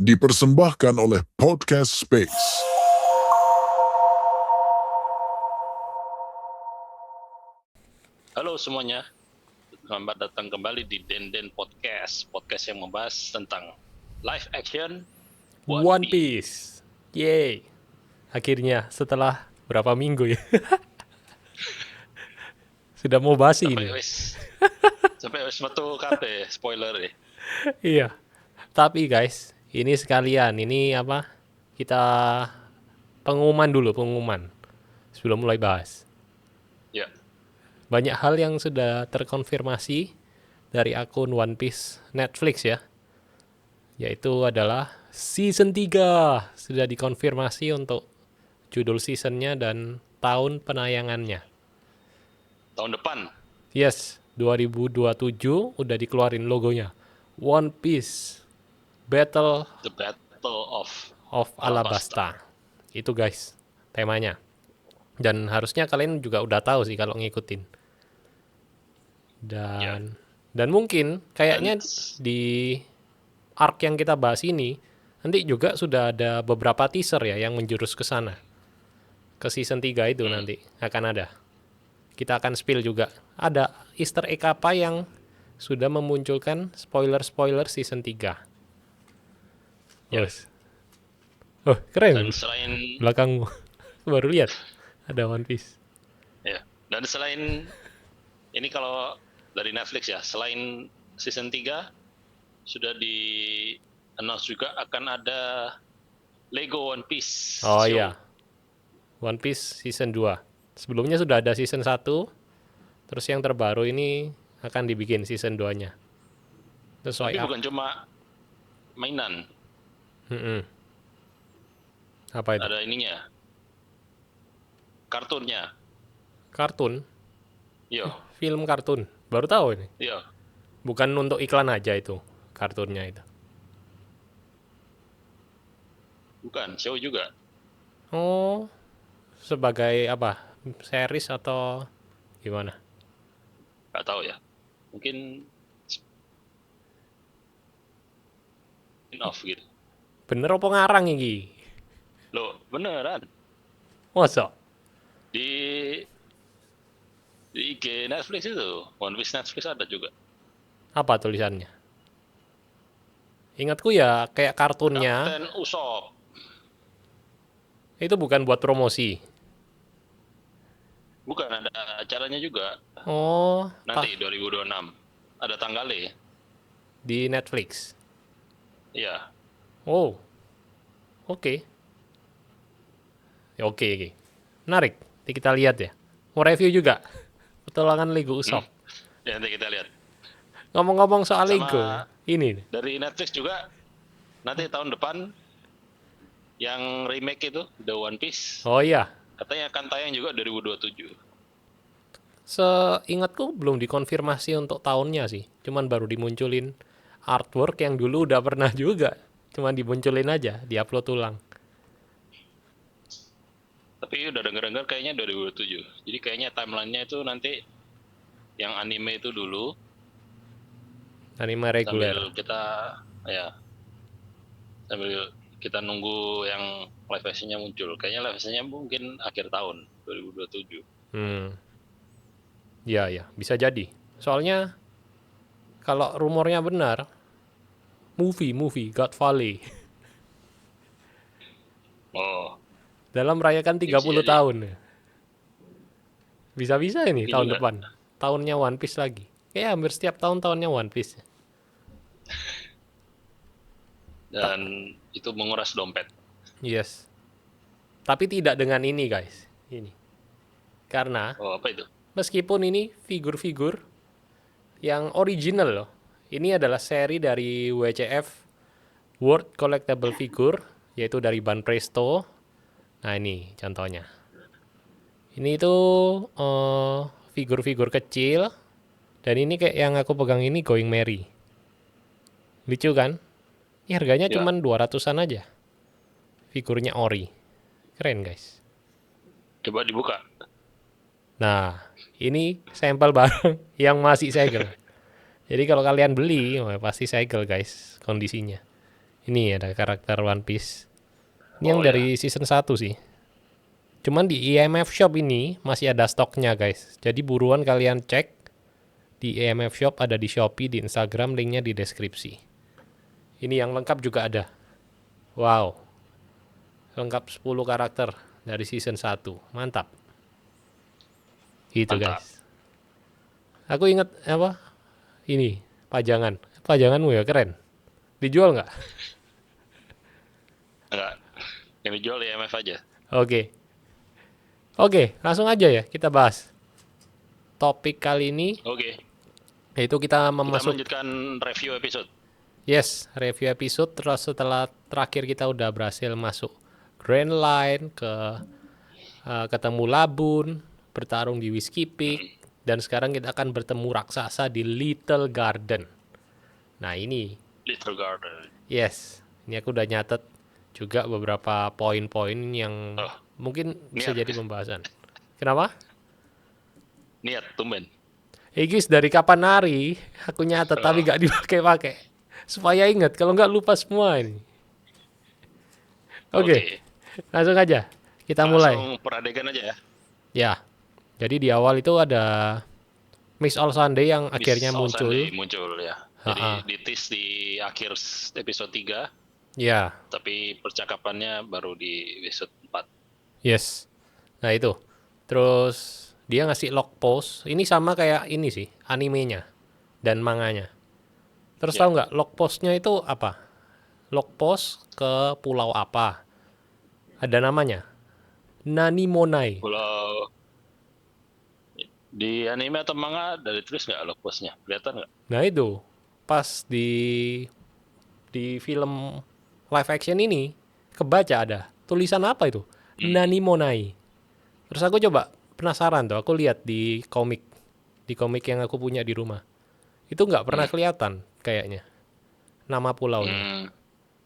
dipersembahkan oleh Podcast Space. Halo semuanya, selamat datang kembali di Den Podcast yang membahas tentang live action One Piece. Yeay. Akhirnya setelah berapa minggu ya. Sudah mau basi sampai ini. wis metu kabeh spoiler ya. Iya. Tapi guys, ini sekalian, ini apa? Kita pengumuman dulu, pengumuman. Sebelum mulai bahas. Ya, Banyak hal yang sudah terkonfirmasi dari akun One Piece Netflix ya. Yaitu adalah season 3 sudah dikonfirmasi untuk judul seasonnya dan tahun penayangannya. tahun depan. Yes, 2027 udah dikeluarin logonya. One Piece Battle The Battle of Alabasta. Itu guys, temanya. Dan harusnya kalian juga udah tahu sih kalau ngikutin. Dan mungkin kayaknya di arc yang kita bahas ini nanti juga sudah ada beberapa teaser ya yang menjurus ke sana. Ke season 3 itu nanti akan ada. Kita akan spill juga. Ada Easter egg apa yang sudah memunculkan spoiler-spoiler season 3. Yes. Oh, keren. Dan selain belakangmu baru lihat ada One Piece. Ya, dan selain ini kalau dari Netflix ya, selain season 3 sudah di announce juga akan ada Lego One Piece Oh show. iya. One Piece season 2. Sebelumnya sudah ada season 1. Terus yang terbaru ini akan dibikin season 2-nya. Tapi bukan cuma mainan. Apa itu? Ada ininya. Kartunnya. Kartun? Iya. Film kartun. Baru tahu ini. Iya. Bukan untuk iklan aja itu kartunnya itu. Bukan, show juga. Oh, sebagai apa? Series atau gimana? Gak tahu ya. Mungkin spin-off gitu. Bener apa ngarang ini? Loh, beneran. Masa? Di IG Netflix itu, One Piece Netflix ada juga. Apa tulisannya? Ingatku ya kayak kartunnya. Kapten Usopp. Itu bukan buat promosi. Bukan, ada acaranya juga. Oh, nanti 2026. Ada tanggalnya. Di Netflix. Iya. Oh. Oke. Ya, oke. Menarik. Nanti kita lihat ya. Mau review juga. Petualangan Lego Usopp. Ya, nanti kita lihat. Ngomong-ngomong soal Sama Lego. Ini. Dari Netflix juga. Nanti tahun depan. Yang remake itu. The One Piece. Oh iya. Katanya akan tayang juga 2027. Seingatku belum dikonfirmasi untuk tahunnya sih. Cuman baru dimunculin artwork yang dulu udah pernah juga. Cuman dimunculin aja. Diupload ulang. Tapi udah denger-denger kayaknya 2027. Jadi kayaknya timelinenya itu nanti yang anime itu dulu. Anime reguler. Sambil kita nunggu yang live actionnya muncul. Kayaknya live actionnya mungkin akhir tahun 2027. Ya, bisa jadi. Soalnya kalau rumornya benar, movie God Valley. Oh. Dalam merayakan 30 tahun. Bisa-bisa ini tahun juga. depan. Tahunnya One Piece lagi. Kayak hampir setiap tahunnya One Piece. Dan itu menguras dompet. Yes. Tapi tidak dengan ini guys. Ini. Karena apa itu? Meskipun ini figur-figur yang original loh. Ini adalah seri dari WCF World Collectible Figure, yaitu dari Ban Presto. Nah ini contohnya. Ini tuh figur-figur kecil. Dan ini kayak yang aku pegang ini Going Merry. Lucu kan? Ini harganya cuma 200-an aja. Figurnya ori. Keren guys. Coba dibuka. Nah, ini sampel barang yang masih segel. Jadi kalau kalian beli, pasti segel guys kondisinya. Ini ada karakter One Piece. Ini yang Oh, dari season 1 sih. Cuman di IMF Shop ini masih ada stoknya guys. Jadi buruan kalian cek. Di IMF Shop ada di Shopee, di Instagram, linknya di deskripsi. Ini yang lengkap juga ada. Wow. Lengkap 10 karakter dari season 1. Mantap. Gitu Mantap. guys. Aku inget apa? Ini, pajangan. Pajanganmu ya keren. Dijual nggak? Enggak. Yang dijual di IMF aja. Oke. Oke, langsung aja ya kita bahas. Topik kali ini Oke. yaitu kita Kita memasuki melanjutkan review episode. review episode. Terus setelah terakhir kita udah berhasil masuk Grand Line ketemu Labun, bertarung di Whiskey Peak, dan sekarang kita akan bertemu raksasa di Little Garden. Nah ini, Little Garden. yes, ini aku udah nyatet juga beberapa poin-poin yang Oh, mungkin bisa niat. jadi pembahasan. Kenapa? Niat, tumben. Guys, dari kapan hari aku nyatet tapi gak dipakai-pakai. Supaya ingat, kalau nggak lupa semua ini. Oke, langsung aja. Kita mulai. Langsung peradegan aja ya. Ya, jadi di awal itu ada Miss All Sunday yang akhirnya Miss All muncul. Sunday muncul ya. Jadi Ha-ha. di-tease di akhir episode 3, Ya, tapi percakapannya baru di episode 4. yes. Nah itu. Terus dia ngasih log post. Ini sama kayak ini sih, animenya dan manganya. Terus Ya. tahu nggak log postnya itu apa? Log post ke pulau apa? Ada namanya. Nanimonai. Kalau di anime atau manga dari tulis nggak log postnya? Kelihatan nggak? Nah itu pas di film live action ini kebaca ada tulisan apa itu? Nanimonai. Terus aku coba penasaran tuh, aku lihat di komik yang aku punya di rumah. Itu nggak pernah kelihatan kayaknya nama pulaunya. Hmm,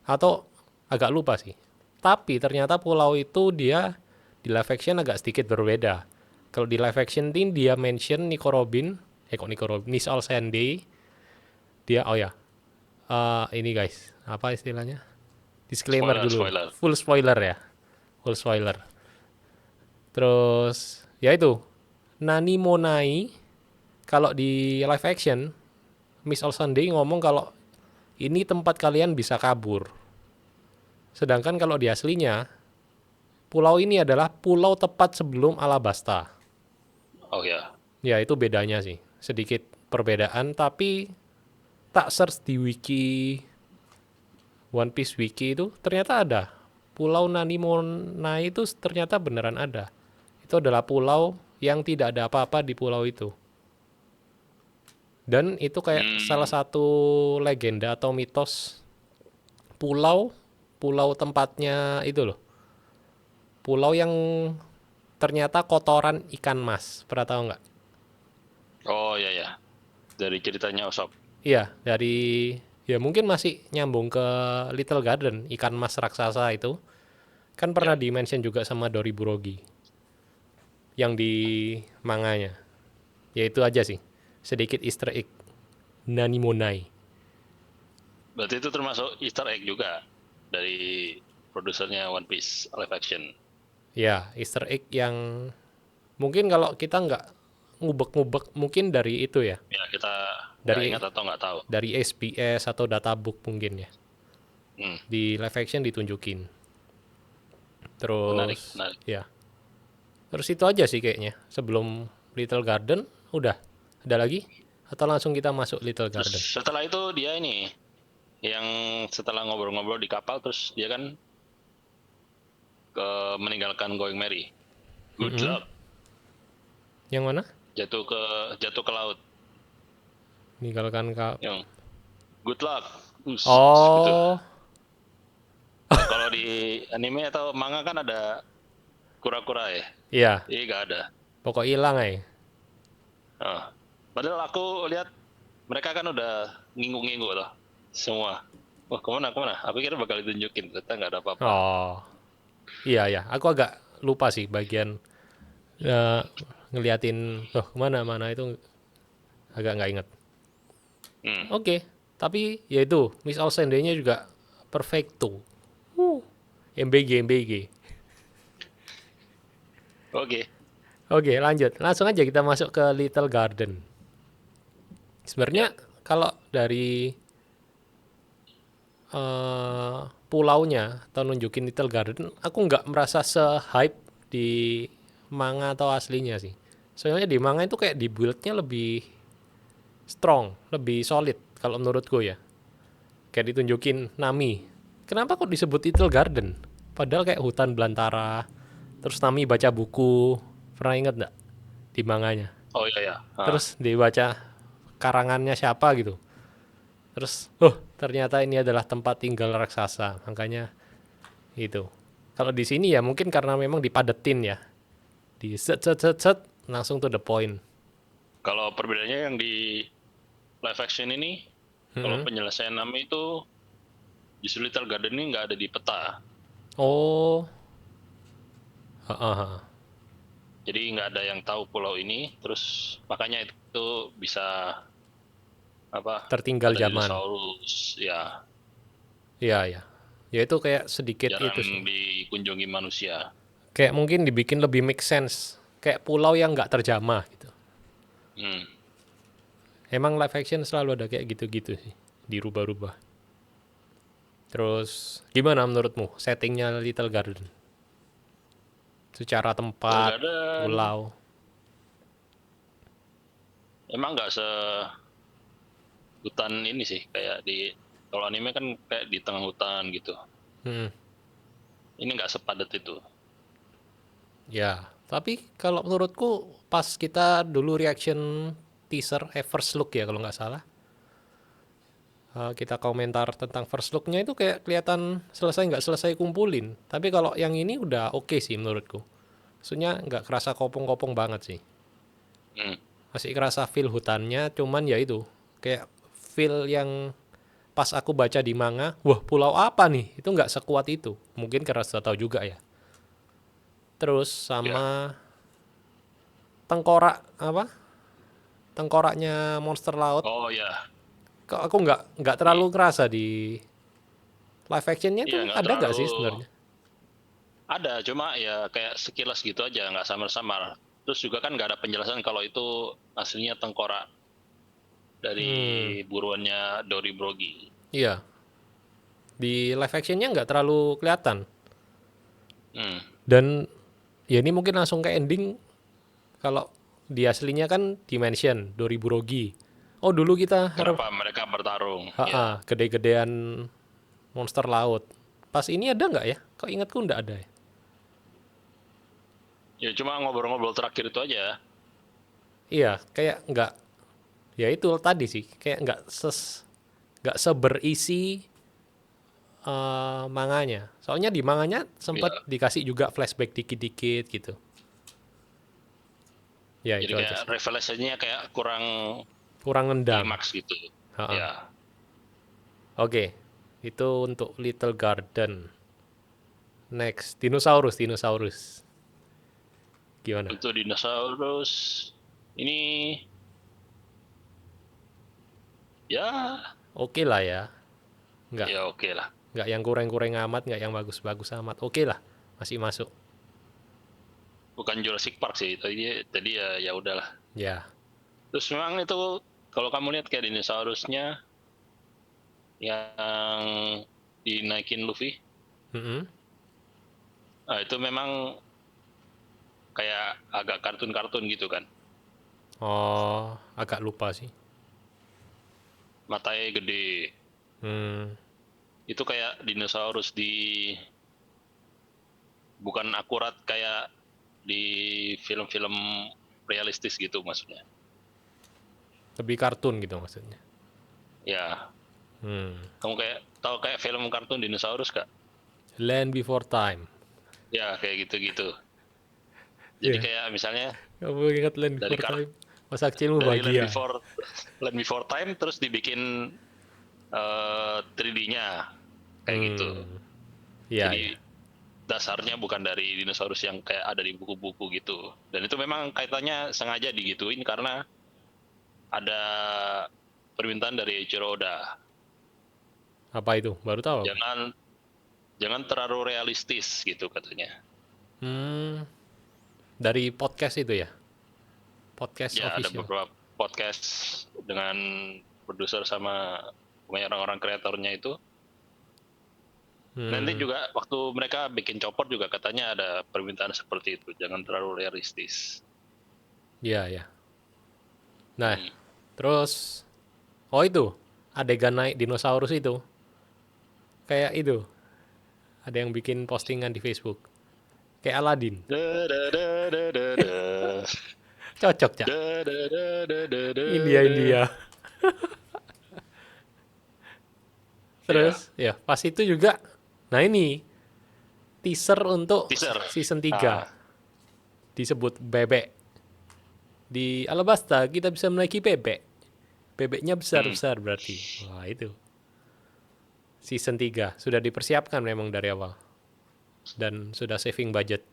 Atau agak lupa sih. Tapi ternyata pulau itu dia di live action agak sedikit berbeda. Kalau di live action ini dia mention Nico Robin, Miss All Sunday. Dia ini guys, apa istilahnya? Disclaimer Spoiler, dulu. spoiler. Full spoiler ya. Full spoiler. Terus ya itu Nani Monai kalau di live action Miss All Sunday ngomong kalau ini tempat kalian bisa kabur. Sedangkan kalau di aslinya pulau ini adalah pulau tepat sebelum Alabasta. oh ya. Ya itu bedanya sih. Sedikit perbedaan tapi tak search di wiki One Piece wiki itu ternyata ada. Pulau Nanimonai itu ternyata beneran ada. Itu adalah pulau yang tidak ada apa-apa di pulau itu. Dan itu kayak salah satu legenda atau mitos pulau tempatnya itu loh. Pulau yang ternyata kotoran ikan mas. Pernah tahu nggak? Oh ya ya. Dari ceritanya Usopp. Iya, dari ya mungkin masih nyambung ke Little Garden, ikan mas raksasa itu. Kan pernah di-mention juga sama Doriburogi. Yang di manganya. Ya itu aja sih. Sedikit easter egg. Nanimonai. Berarti itu termasuk Easter egg juga dari produsernya One Piece live action. Ya, easter egg yang mungkin kalau kita nggak ngubek-ngubek mungkin dari itu ya. Ya kita Dari- nggak ingat atau nggak tahu. Dari SBS atau databook mungkin ya. Hmm, Di live action ditunjukin. Terus menarik, menarik. ya. Terus itu aja sih kayaknya. Sebelum Little Garden udah ada lagi atau langsung kita masuk Little Terus Garden? setelah itu dia ini yang setelah ngobrol-ngobrol di kapal terus dia kan meninggalkan Going Merry. Good luck. Yang mana? Jatuh ke laut. Meninggalkan Yang good luck. Gitu. Oh, Kalau di anime atau manga kan ada kura-kura ya. iya. Ini nggak ada. Pokok hilang Oh. Padahal aku lihat mereka kan udah ngingu-ngingu loh semua. Wah kemana? Aku kira bakal ditunjukin, ternyata nggak ada apa-apa. Oh, iya ya. Aku agak lupa sih bagian ngeliatin. Kemana itu agak nggak inget. Hmm. Oke, tapi ya itu Miss All Sunday-nya juga Perfecto. MBG. Oke. Oke, lanjut. Langsung aja kita masuk ke Little Garden. Sebenarnya kalau dari pulaunya atau nunjukin Little Garden, aku nggak merasa se-hype di manga atau aslinya sih. Soalnya di manga itu kayak di build-nya lebih strong, lebih solid kalau menurutku ya. Kayak ditunjukin Nami. Kenapa kok disebut Little Garden? Padahal kayak hutan belantara. Terus Nami baca buku. Pernah inget nggak di manganya? Oh iya ya. Terus dibaca karangannya siapa gitu. Terus, ternyata ini adalah tempat tinggal raksasa. Makanya itu. Kalau di sini ya mungkin karena memang dipadetin ya. Di set, langsung to the point. Kalau perbedaannya yang di live action ini, kalau penyelesaian Nami itu justru Little Garden ini nggak ada di peta. Oh. Jadi nggak ada yang tahu pulau ini, terus makanya itu bisa apa? Tertinggal Ada zaman. dinosaurus, ya Iya. Ya itu kayak sedikit jarang itu sih. dikunjungi manusia. Kayak mungkin dibikin lebih make sense. Kayak pulau yang nggak terjamah gitu. Hmm. Emang live action selalu ada kayak gitu-gitu sih. Dirubah-rubah. Terus gimana menurutmu settingnya Little Garden? Secara Little tempat, Garden pulau. emang nggak se hutan ini sih, kayak di kalau anime kan kayak di tengah hutan gitu. Hmm, Ini nggak sepadat itu. ya. Tapi kalau menurutku pas kita dulu reaction teaser, first look ya kalau nggak salah. Kita komentar tentang first looknya itu kayak kelihatan selesai nggak selesai kumpulin. Tapi kalau yang ini udah oke sih menurutku. Maksudnya nggak kerasa kopong-kopong banget sih. Hmm. Masih kerasa feel hutannya, cuman ya itu. Kayak feel yang pas aku baca di manga, wah pulau apa nih? Itu nggak sekuat itu. Mungkin karena sudah tahu juga ya. Terus Ya. sama tengkorak apa? Tengkoraknya monster laut. Oh ya, Kok aku nggak terlalu ngerasa di live actionnya iya tuh nggak ada nggak terlalu sih sebenarnya? ada, cuma ya kayak sekilas gitu aja, nggak samar-samar. Terus juga kan nggak ada penjelasan kalau itu aslinya tengkorak dari buruannya Dori Brogi. Iya. Di live actionnya nggak terlalu kelihatan. Hmm. Dan ya ini mungkin langsung ke ending. Kalau di aslinya kan Dimension 2000 Rogi. Oh dulu kita harus Kenapa mereka bertarung? Ya, gede-gedean monster laut. Pas ini ada nggak ya? Kok ingatku nggak ada ya? ya cuma ngobrol-ngobrol terakhir itu aja. Iya, kayak nggak. Ya itu tadi sih, kayak nggak seberisi manganya. Soalnya di manganya Ya, sempat dikasih juga flashback dikit-dikit gitu. Ya jadi itu aja kayak sih. revelasinya kayak kurang Kurang nendang. klimaks gitu. Ha-ha. Ya, Oke, itu untuk Little Garden. Next, dinosaurus. Gimana? untuk dinosaurus ini ya, Oke lah ya. Nggak, ya oke lah. nggak yang kurang-kurang amat, nggak yang bagus-bagus amat. Oke lah, masih masuk. Bukan Jurassic Park sih, tadi ya ya udahlah. Ya. Terus memang itu kalau kamu lihat kayak dinosaurusnya yang dinaikin Luffy, Mm-mm. nah itu memang kayak agak kartun-kartun gitu kan. Oh, agak lupa sih. Matanya gede. Hmm. Itu kayak dinosaurus bukan akurat kayak di film-film realistis gitu maksudnya. Lebih kartun gitu maksudnya. Ya, Hmm. kamu kayak tahu kayak film kartun dinosaurus Kak? Land Before Time. Ya, kayak gitu-gitu. Jadi Iya. kayak misalnya Kamu ingat Land dari Before Time? Masa kecilmu dari bahagia. Land Before Time terus dibikin 3D-nya kayak gitu. Iya, Jadi iya. dasarnya bukan dari dinosaurus yang kayak ada di buku-buku gitu. Dan itu memang kaitannya sengaja digituin karena ada permintaan dari Eiichiro Oda. Apa itu? Baru tahu. Jangan terlalu realistis gitu katanya. Dari podcast itu ya? Podcast Ya, ada official. beberapa podcast dengan produser sama pokoknya orang-orang kreatornya itu. Nanti juga waktu mereka bikin Chopper juga katanya ada permintaan seperti itu, jangan terlalu realistis. Iya, ya. Nah, terus itu adegan naik dinosaurus itu. Kayak itu. Ada yang bikin postingan di Facebook. Kayak Aladdin. Cocok, Cak. India. Terus, ya, pas itu juga. Nah, ini teaser untuk Teaser. season 3. Disebut bebek. Di Alabasta kita bisa menaiki bebek. Bebeknya besar-besar berarti. Wah, itu. Season 3 sudah dipersiapkan memang dari awal. Dan sudah saving budget.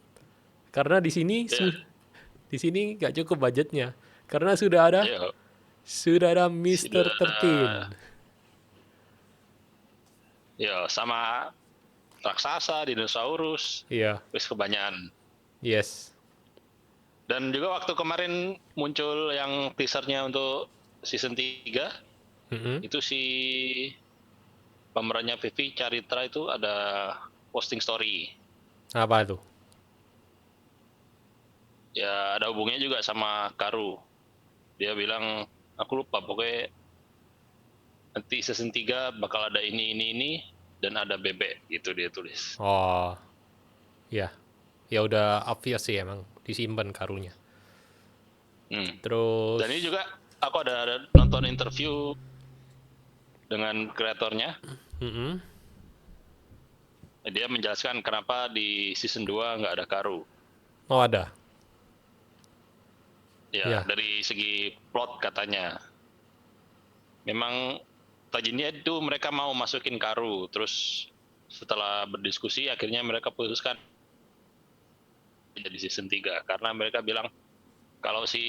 Karena di sini di sini nggak cukup budgetnya. Karena sudah ada Mr. 13. Ya, sama raksasa, dinosaurus. Iya. Wis kebanyakan. Yes. Dan juga waktu kemarin muncul yang teasernya untuk season 3, itu si pemerannya Vivi Charitra itu ada posting story. Apa itu? Ya, ada hubungannya juga sama Karu. Dia bilang, aku lupa, pokoknya nanti season 3 bakal ada ini, dan ada bebek, gitu dia tulis. Oh, ya. Ya udah obvious sih emang disimpan karunya. Terus. Dan ini juga aku ada nonton interview dengan kreatornya. Dia menjelaskan kenapa di season 2 nggak ada Karu. Oh, ada. Ya, dari segi plot katanya. Memang tadinya itu mereka mau masukin Karu, terus setelah berdiskusi akhirnya mereka putuskan jadi season 3 karena mereka bilang kalau si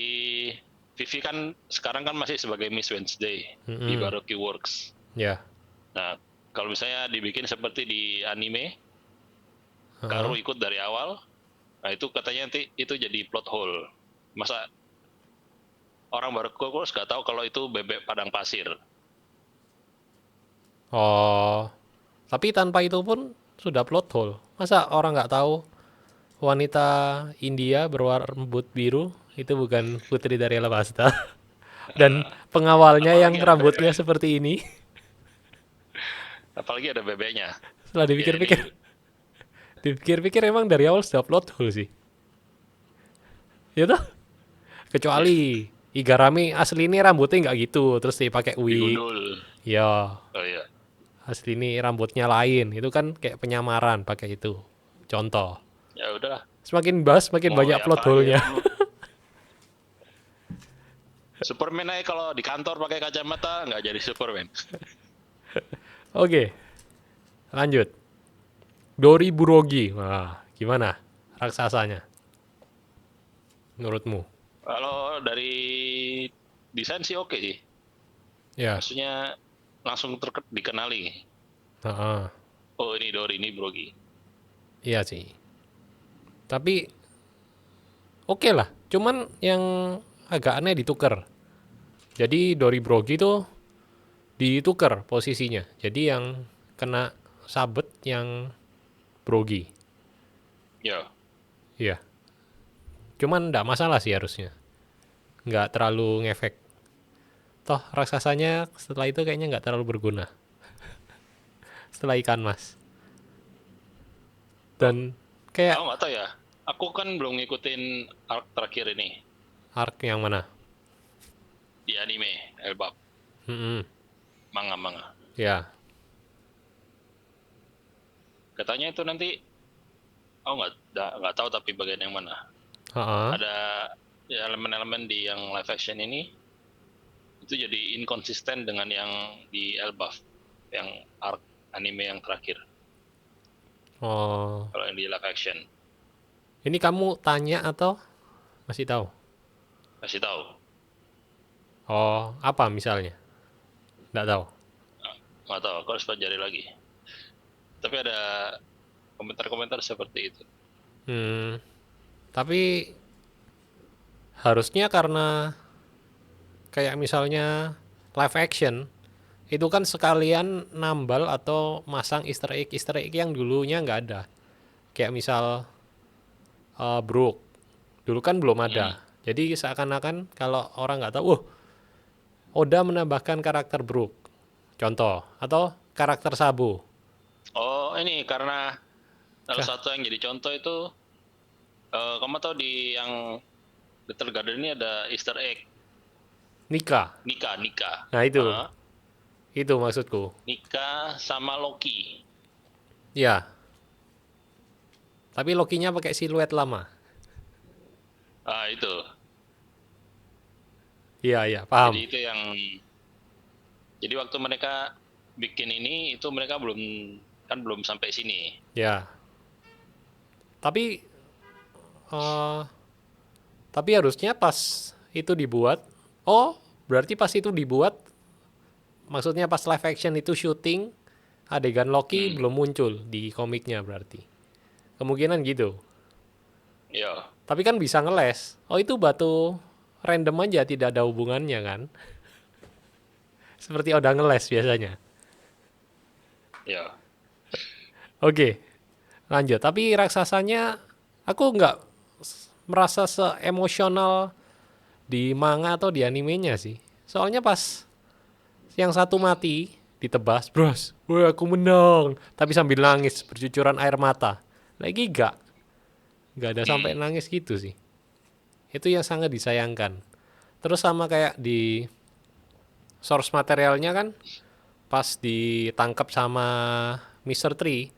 Vivi kan sekarang kan masih sebagai Miss Wednesday di Baroque Works. Ya. Nah, kalau misalnya dibikin seperti di anime, Karu ikut dari awal, nah itu katanya nanti itu jadi plot hole. Masa orang Baroque Works nggak tahu kalau itu bebek padang pasir? Oh, tapi tanpa itu pun sudah plot hole. Masa orang nggak tahu wanita India berambut biru itu bukan putri dari Alabasta? Dan pengawalnya yang rambutnya seperti ini. Apalagi ada bebeknya. Setelah dipikir-pikir emang dari awal sudah plot hole sih. Ya toh? Kecuali Igarami asli ini rambutnya nggak gitu, terus dipakai wig. Ya. Oh iya. Asli ini rambutnya lain, itu kan kayak penyamaran pakai itu. Contoh. Ya udahlah. Semakin bahas semakin banyak plot hole-nya. Superman aja kalau di kantor pakai kacamata nggak jadi Superman. Oke. Lanjut. Dori Burogi. Wah, gimana raksasanya? Menurutmu? Kalau dari desain sih oke sih. Ya. Maksudnya langsung dikenali. Oh, ini Dori, ini Burogi. Iya sih. Tapi oke lah. Cuman yang agak aneh ditukar. Jadi Dori Burogi tuh ditukar posisinya. Jadi yang kena sabet yang Burogi. Ya. Iya. Cuman nggak masalah sih harusnya. Nggak terlalu ngefek. Toh raksasanya setelah itu kayaknya nggak terlalu berguna. Setelah ikan mas. Dan kayak... Aku nggak tahu ya. Aku kan belum ngikutin arc terakhir ini. Arc yang mana? Di anime, Elbap. Manga. Ya. Katanya itu nanti, aku nggak tahu tapi bagian yang mana. Ada elemen-elemen di yang live action ini itu jadi inkonsisten dengan yang di Elbaf, yang arc anime yang terakhir. Oh. Kalau yang di live action. Ini kamu tanya atau masih tahu? Masih tahu. Oh, apa misalnya? Nggak tahu. Nggak tahu, aku harus pelajari lagi. Tapi ada komentar-komentar seperti itu. Tapi harusnya karena kayak misalnya live action itu kan sekalian nambal atau masang Easter egg yang dulunya nggak ada. Kayak misal Brook dulu kan belum ada. Jadi seakan-akan kalau orang nggak tahu, Oda menambahkan karakter Brook, contoh, atau karakter Sabo. Oh, ini karena salah satu yang jadi contoh itu, kamu tahu di yang Little Garden ini ada Easter egg Nika. Nika. Nah itu maksudku. Nika sama Loki. Ya, tapi Loki-nya pakai siluet lama. Ah, itu. Iya, paham. Jadi itu yang, jadi waktu mereka bikin ini itu mereka belum sampai sini. Ya. Tapi harusnya pas itu dibuat, berarti pas itu dibuat, maksudnya pas live action itu syuting, adegan Loki belum muncul di komiknya berarti. Kemungkinan gitu. Ya, Tapi kan bisa ngeles. Itu batu random aja, tidak ada hubungannya kan. Seperti Oda ngeles biasanya. ya. Oke, lanjut. Tapi raksasanya, aku nggak merasa se-emosional di manga atau di animenya sih. Soalnya pas yang satu mati, ditebas, bros, wah aku menang. Tapi sambil nangis, bercucuran air mata. Lagi nggak ada sampai nangis gitu sih. Itu yang sangat disayangkan. Terus sama kayak di source materialnya kan, pas ditangkap sama Mr. Tree,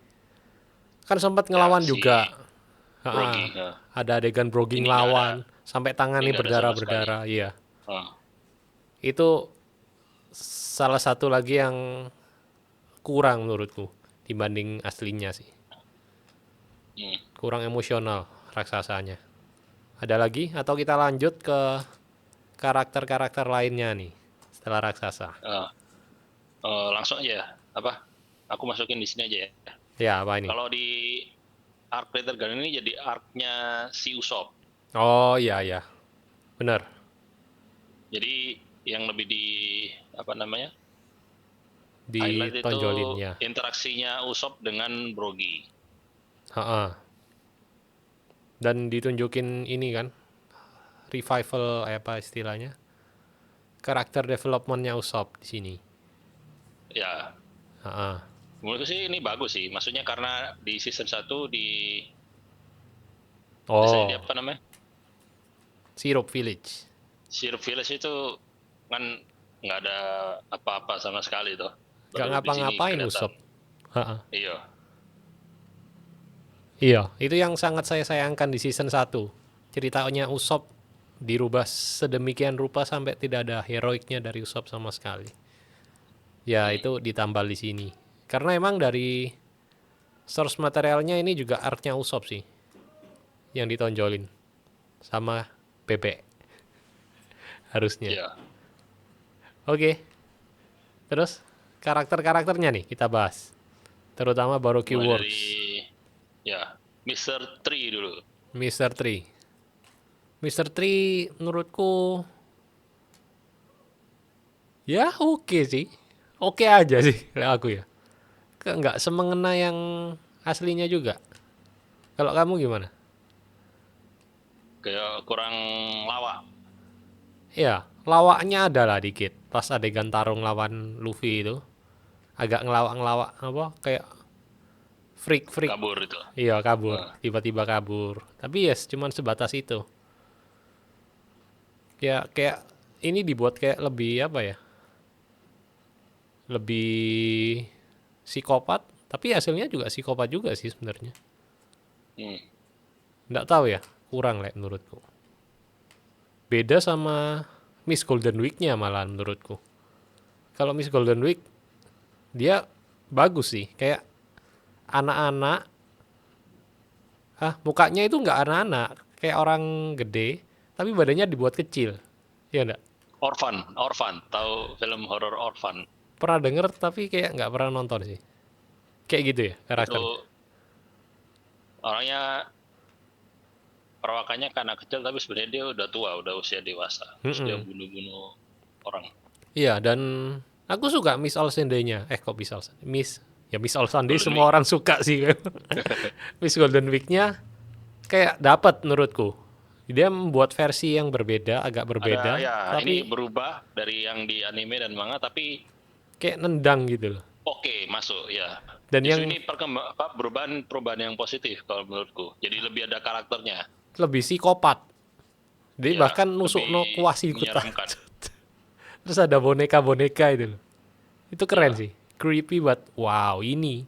kan sempat ngelawan si juga. Brogy. Ada adegan Broggy Ini nggak ngelawan, sampai tangannya ini nggak ada sama berdarah-berdarah. Iya. Ah, Itu salah satu lagi yang kurang menurutku dibanding aslinya sih. Kurang emosional raksasanya. Ada lagi atau kita lanjut ke karakter-karakter lainnya nih setelah raksasa? langsung aja apa? Aku masukin di sini aja ya. Ya, apa ini? Kalau di arc Little Garden ini jadi arc-nya si Usopp. Oh iya. Benar. Jadi yang lebih di apa namanya? Highlight itu Ditonjolin ya. interaksinya Usopp dengan Brogy. Dan ditunjukin ini kan, revival apa istilahnya? Karakter developmentnya Usopp di sini. Ya, menurutku sih ini bagus sih. Maksudnya karena di season 1 di biasanya di apa namanya? Syrup Village. Syrup Village itu kan nggak ada apa-apa sama sekali tuh. Gak Baru di sini ngapa-ngapain kelihatan. Usopp. Iya. Iya, itu yang sangat saya sayangkan di season 1. Ceritanya Usopp dirubah sedemikian rupa sampai tidak ada heroiknya dari Usopp sama sekali. Ya, itu ditambal di sini. Karena emang dari source materialnya ini juga artnya Usopp sih. Yang ditonjolin. Sama Bebek. Harusnya. Iya. Oke. Terus karakter-karakternya nih kita bahas. Terutama Baroque Mulai Works. dari ya Mr. Tree dulu. Mr. Tree. Mr. Tree menurutku ya oke sih. Oke aja sih aku ya. Nggak semengena yang aslinya juga. Kalau kamu gimana? Kayak kurang lawak. Ya, lawaknya ada lah dikit. Pas adegan tarung lawan Luffy itu. Agak ngelawak-ngelawak apa kayak freak. Kabur itu. Iya, kabur. Tiba-tiba kabur. Tapi yes, cuman sebatas itu. Ya, kayak ini dibuat kayak lebih apa ya? Lebih psikopat, tapi hasilnya juga psikopat juga sih sebenarnya. Nggak tahu ya, kurang lah menurutku. Beda sama Miss Golden Week-nya malah menurutku. Kalau Miss Golden Week, dia bagus sih. Kayak anak-anak. Mukanya itu nggak anak-anak. Kayak orang gede, tapi badannya dibuat kecil. Iya enggak? Orphan. Tahu film horor Orphan? pernah denger tapi kayak nggak pernah nonton sih. Kayak gitu ya Itu karakternya. orangnya perawakannya karena kecil tapi sebenarnya dia udah tua, udah usia dewasa. Terus dia Mm-mm. bunuh-bunuh orang. Iya, dan aku suka Miss All Sunday-nya. Kok Miss All Sunday? Miss All Sunday Golden semua Week. orang suka sih. Miss Golden Week-nya kayak dapat menurutku. Dia membuat versi yang berbeda, agak Ada berbeda, ya, ini tapi berubah dari yang di anime dan manga tapi kayak nendang gitu loh. oke, masuk ya. Dan yang Justru ini perubahan yang positif kalau menurutku. Jadi lebih ada karakternya. lebih psikopat. Dia Ya, bahkan nusuk lebih no kuas ikut. menyeramkan. Terus ada boneka-boneka itu loh. Itu keren Ya. sih. Creepy but wow, ini.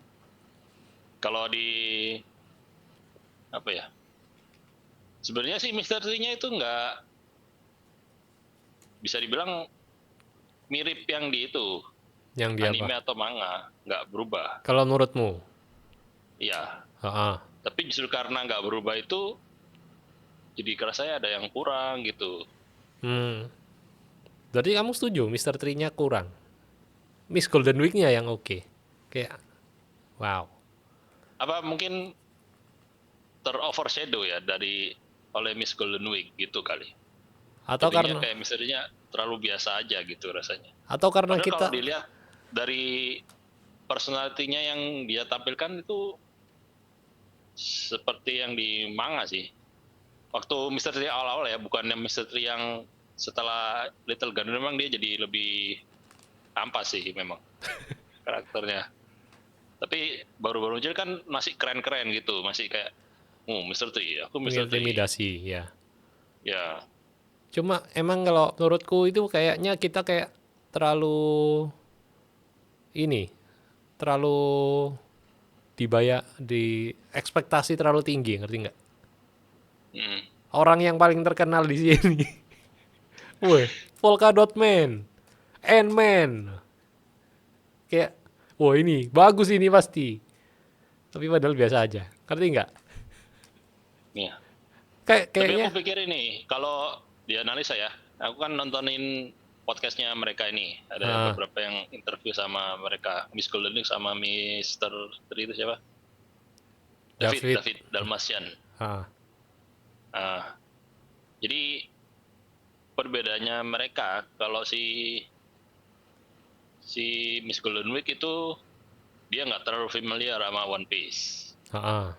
Kalau di apa ya? Sebenarnya sih misterinya itu nggak bisa dibilang mirip yang di itu Yang dia apa? anime atau manga, nggak berubah. Kalau menurutmu? Iya, Heeh. tapi justru karena nggak berubah itu jadi kerasanya ada yang kurang gitu. Hmm. Berarti kamu setuju Mister Tree-nya kurang. Miss Golden Week-nya yang oke. Kayak wow. Apa mungkin terovershadow ya dari oleh Miss Golden Week gitu kali. Atau Jadinya karena kayak misterinya terlalu biasa aja gitu rasanya. atau karena Padahal kalau kita dilihat dari personalitinya yang dia tampilkan itu seperti yang di manga sih. Waktu misteri awal-awal ya, bukannya misteri yang setelah Little Gun memang dia jadi lebih ampas sih memang karakternya. Tapi baru-baru muncul kan masih keren-keren gitu, masih kayak Mr. Tree, aku Mr. Tree. mengintimidasi ya. Ya, Cuma emang kalau menurutku itu kayaknya kita kayak terlalu ini, terlalu di ekspektasi terlalu tinggi, ngerti nggak? mm, Orang yang paling terkenal di sini. Weh, Polka Dot Man, Ant-Man. Kayak, wah ini bagus ini pasti. Tapi padahal biasa aja. Ngerti nggak? ya. Tapi Kayaknya, aku pikir ini, kalau dianalisa ya, aku kan nontonin podcastnya mereka ini, ada ah, beberapa yang interview sama mereka, Miss Golden Week sama Mr. Tree itu siapa? David, David Dalmatian. ah, Ah, jadi perbedaannya mereka kalau si Miss Golden Week itu dia nggak terlalu familiar sama One Piece ah,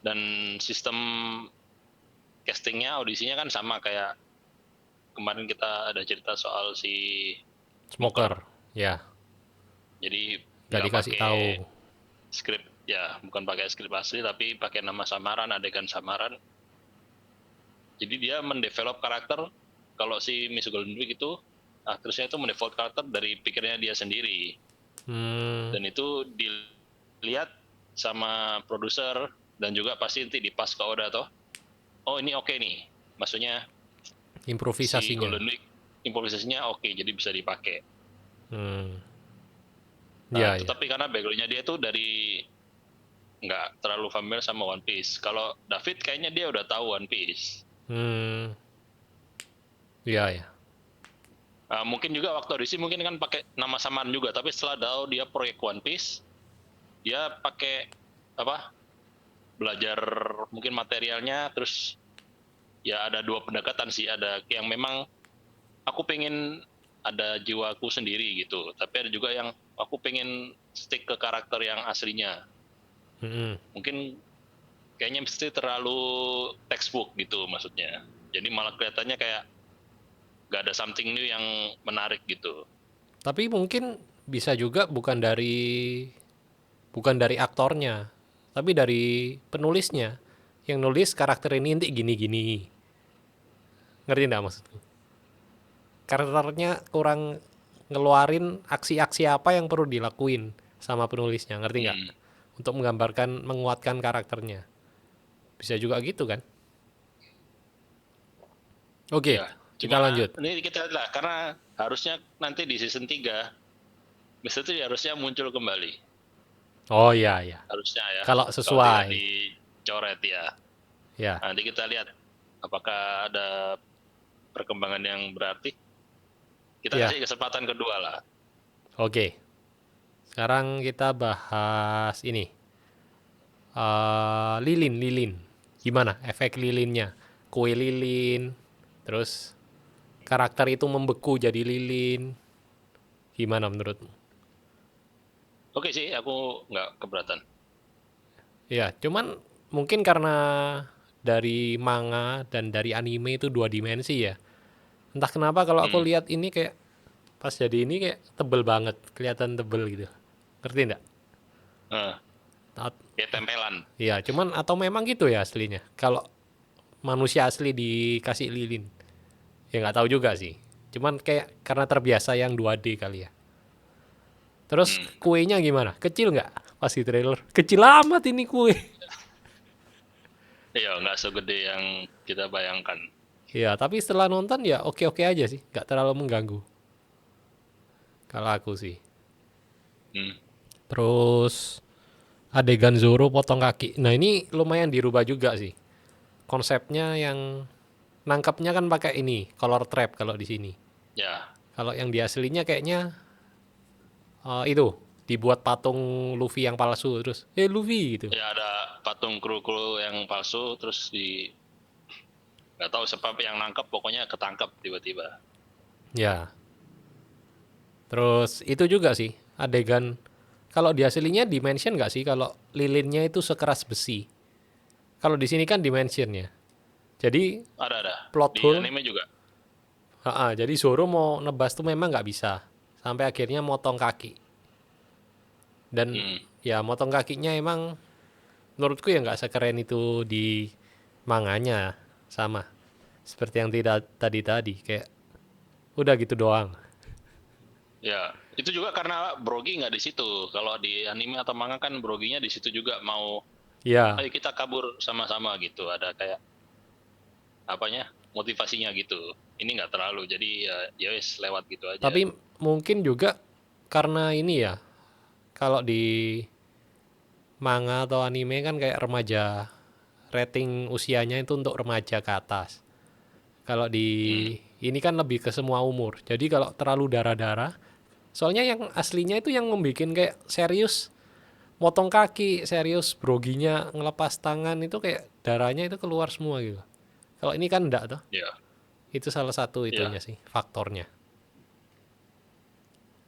dan sistem castingnya audisinya kan sama kayak kemarin kita ada cerita soal si Smoker, ya, jadi gak nggak dikasih pakai tahu. skrip ya, bukan pakai skrip asli tapi pakai nama samaran, adegan samaran. Jadi dia mendevelop karakter. Kalau si Miss Golden Week itu aktrisnya itu mendevelop karakter dari pikirnya dia sendiri. Hmm, Dan itu dilihat sama produser dan juga pasti nanti dipas ke Oda toh. Oh ini oke nih. Maksudnya si improvisasinya. Golden Week improvisasinya oke, jadi bisa dipakai. Hmm, Nah, ya, ya. tetapi karena backgroundnya dia tuh dari nggak terlalu familiar sama One Piece. Kalau David kayaknya dia udah tahu One Piece. Hmm, ya, ya. Mungkin juga waktu audisi mungkin kan pakai nama samaran juga, tapi setelah tahu dia proyek One Piece, dia pakai apa? Belajar mungkin materialnya, terus ya ada dua pendekatan sih, ada yang memang aku pengen ada jiwaku sendiri gitu, tapi ada juga yang aku pengen stick ke karakter yang aslinya. Hmm, Mungkin kayaknya mesti terlalu textbook gitu maksudnya. Jadi malah kelihatannya kayak gak ada something new yang menarik gitu. tapi mungkin bisa juga bukan dari aktornya, tapi dari penulisnya. Yang nulis karakter ini nanti gini-gini. Ngerti enggak maksudku? Karakternya kurang ngeluarin aksi-aksi apa yang perlu dilakuin sama penulisnya, ngerti nggak? Hmm. Untuk menggambarkan, menguatkan karakternya. Bisa juga gitu kan? Oke, Ya, kita cuma lanjut. ini kita lihat lah karena harusnya nanti di season 3 Mister Tree harusnya muncul kembali. Oh iya, iya. Harusnya ya. Kalau Kalau tidak sesuai, dicoret ya. ya. Nanti kita lihat apakah ada perkembangan yang berarti. Kita Ya. kasih kesempatan kedua lah. Oke. Sekarang kita bahas ini. Lilin. Gimana efek lilinnya? Kue lilin, terus karakter itu membeku jadi lilin. Gimana menurutmu? Oke sih, aku nggak keberatan. Ya, cuman mungkin karena dari manga dan dari anime itu 2 dimensi ya. Entah kenapa kalau aku lihat ini kayak pas jadi ini kayak tebel banget, kelihatan tebel gitu. Ngerti nggak? Nah, At- ya tempelan. Ya, cuman atau memang gitu ya aslinya. Kalau manusia asli dikasih lilin, ya nggak tahu juga sih. Cuman kayak karena terbiasa yang 2D kali ya. Terus kuenya gimana? Kecil nggak? Pas di trailer. Kecil amat ini kue. Iya, nggak segede yang kita bayangkan. Ya, tapi setelah nonton ya oke-oke aja sih. Nggak terlalu mengganggu. Kalau aku sih. Hmm. Terus adegan Zoro potong kaki. Nah ini lumayan dirubah juga sih. Konsepnya yang nangkapnya kan pakai ini, color trap kalau di sini. Ya, Kalau yang di aslinya kayaknya itu dibuat patung Luffy yang palsu terus, Luffy gitu. ya ada patung kru-kru yang palsu, terus nggak tahu sebab yang nangkep, pokoknya ketangkep tiba-tiba. Ya. Terus itu juga sih adegan kalau di aslinya dimension nggak sih kalau lilinnya itu sekeras besi. Kalau di sini kan dimension ya. Jadi Ada plot di hole. anime juga. Jadi Zoro mau nebas tuh memang nggak bisa. Sampai akhirnya motong kaki. Dan ya motong kakinya emang menurutku ya nggak sekeren itu di manganya. Sama. Seperti yang tidak tadi. Kayak udah gitu doang. Ya, itu juga karena Brogy nggak di situ. Kalau di anime atau manga kan Brogy-nya di situ juga, mau Ya, ayo kita kabur sama-sama gitu. Ada kayak apanya, motivasinya gitu. Ini nggak terlalu, jadi ya wes lewat gitu aja. tapi mungkin juga karena ini ya. Kalau di manga atau anime kan kayak remaja. Rating usianya itu untuk remaja ke atas. Kalau di ini kan lebih ke semua umur. Jadi kalau terlalu darah-darah, soalnya yang aslinya itu yang membuat kayak serius motong kaki, serius broginya ngelepas tangan itu kayak darahnya itu keluar semua gitu. Kalau ini kan enggak tuh. Ya, Itu salah satu ya. itunya sih, faktornya.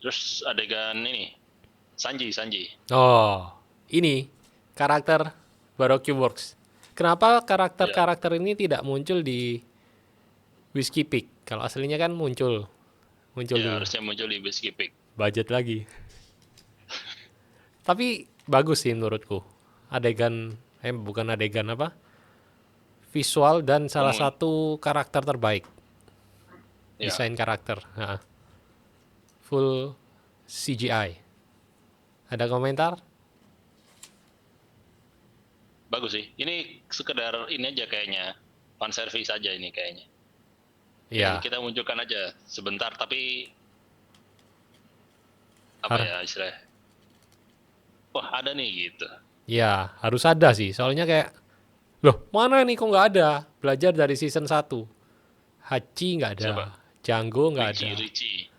Terus adegan ini Sanji. Oh, ini karakter Baroque Works. Kenapa Ya, karakter-karakter ini tidak muncul di Whiskey Peak? Kalau aslinya kan muncul ya dulu. harusnya muncul di Whiskey Peak. Budget lagi. Tapi bagus sih menurutku. Bukan adegan apa? Visual dan salah Namun, satu karakter terbaik. ya Desain karakter. Full CGI. Ada komentar? bagus sih. Ini sekedar ini aja kayaknya, fan service aja ini kayaknya. Iya. Kita munculkan aja sebentar, tapi apa ya istilahnya? Wah ada nih gitu. Ya, harus ada sih. Soalnya kayak, loh mana nih kok nggak ada? Belajar dari season 1. Hachi nggak ada. Siapa? Django nggak ada. Richie.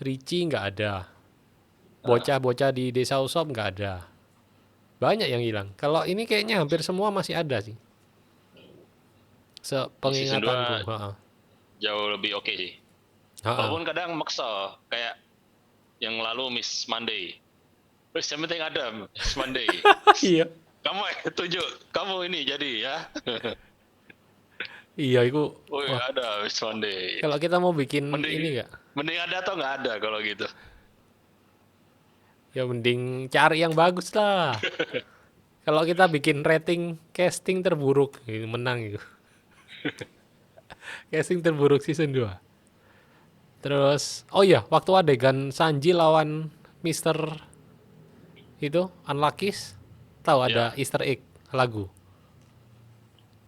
Richie nggak ada. Bocah-bocah di desa Usopp nggak ada. Banyak yang hilang. Kalau ini kayaknya hampir semua masih ada sih. Di season 2 Sepengingatanku. jauh lebih oke sih. Walaupun kadang maksa, kayak yang lalu Miss Monday. Terus yang penting ada Miss Monday. Iya. Kamu tunjuk, kamu ini jadi ya. Iya, itu. Oh ya ada Miss Monday. Kalau kita mau bikin Mending, ini nggak? mending ada atau nggak ada kalau gitu. Ya mending cari yang bagus lah. Kalau kita bikin rating casting terburuk, menang itu. Casting terburuk season 2. Terus, oh iya, waktu adegan Sanji lawan Mister itu, Unlucky's, tahu ada Easter egg lagu.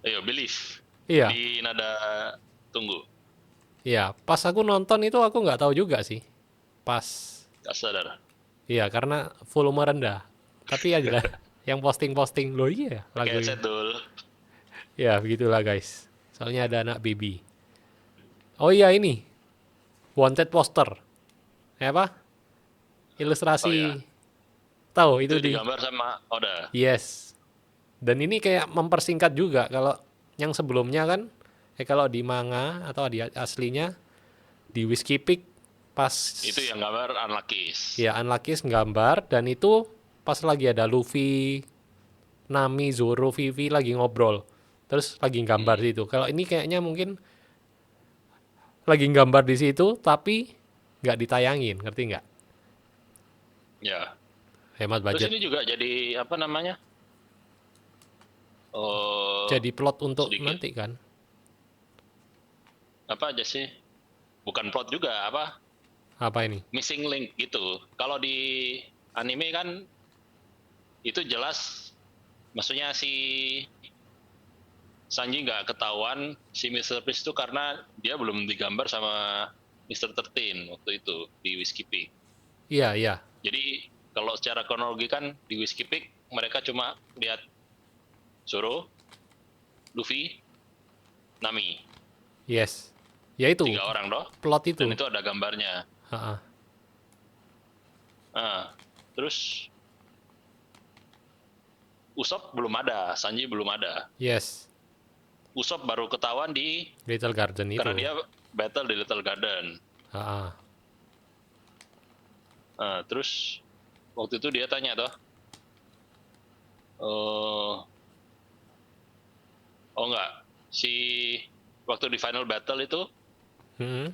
Ayo believe. Iya. Di nada tunggu. Iya, pas aku nonton itu aku nggak tahu juga sih. Pas, Gak sadar. iya karena volume rendah. Tapi ada yang posting-posting, loh iya lagu Pakai ini. headset dul. Ya begitulah guys. Soalnya ada anak baby. Oh iya ini, wanted poster. Apa? Ilustrasi. Oh, iya. Tahu itu Itu di. digambar sama Oda. Yes. Dan ini kayak mempersingkat juga kalau yang sebelumnya kan kalau di manga atau di aslinya di Whiskey Peak pas Itu yang gambar Unluckys. ya Unluckys nggambar dan itu pas lagi ada Luffy, Nami, Zoro, Vivi lagi ngobrol. Terus lagi gambar di situ. Kalau ini kayaknya mungkin lagi gambar di situ tapi nggak ditayangin, ngerti nggak? Ya. Hemat Terus budget. ini juga jadi apa namanya? Jadi plot untuk sedikit. nanti kan. Apa aja sih? Bukan plot juga, apa? Apa ini? Missing link gitu. Kalau di anime kan itu jelas, maksudnya si Sanji nggak ketahuan si Mr. Freeze itu karena dia belum digambar sama Mr. 13 waktu itu di Whiskey Peak. Iya, iya. Jadi kalau secara kronologi kan di Whiskey Peak mereka cuma lihat Zoro, Luffy, Nami. Yes. Ya itu. 3 orang doh. Plot itu. Dan itu ada gambarnya. Ha-ha. Nah, terus Usopp belum ada, Sanji belum ada. Yes. Usopp baru ketahuan di Little Garden itu. karena dia battle di Little Garden. Ha-ha. Nah, terus waktu itu dia tanya toh, oh enggak, si waktu di final battle itu Hmm.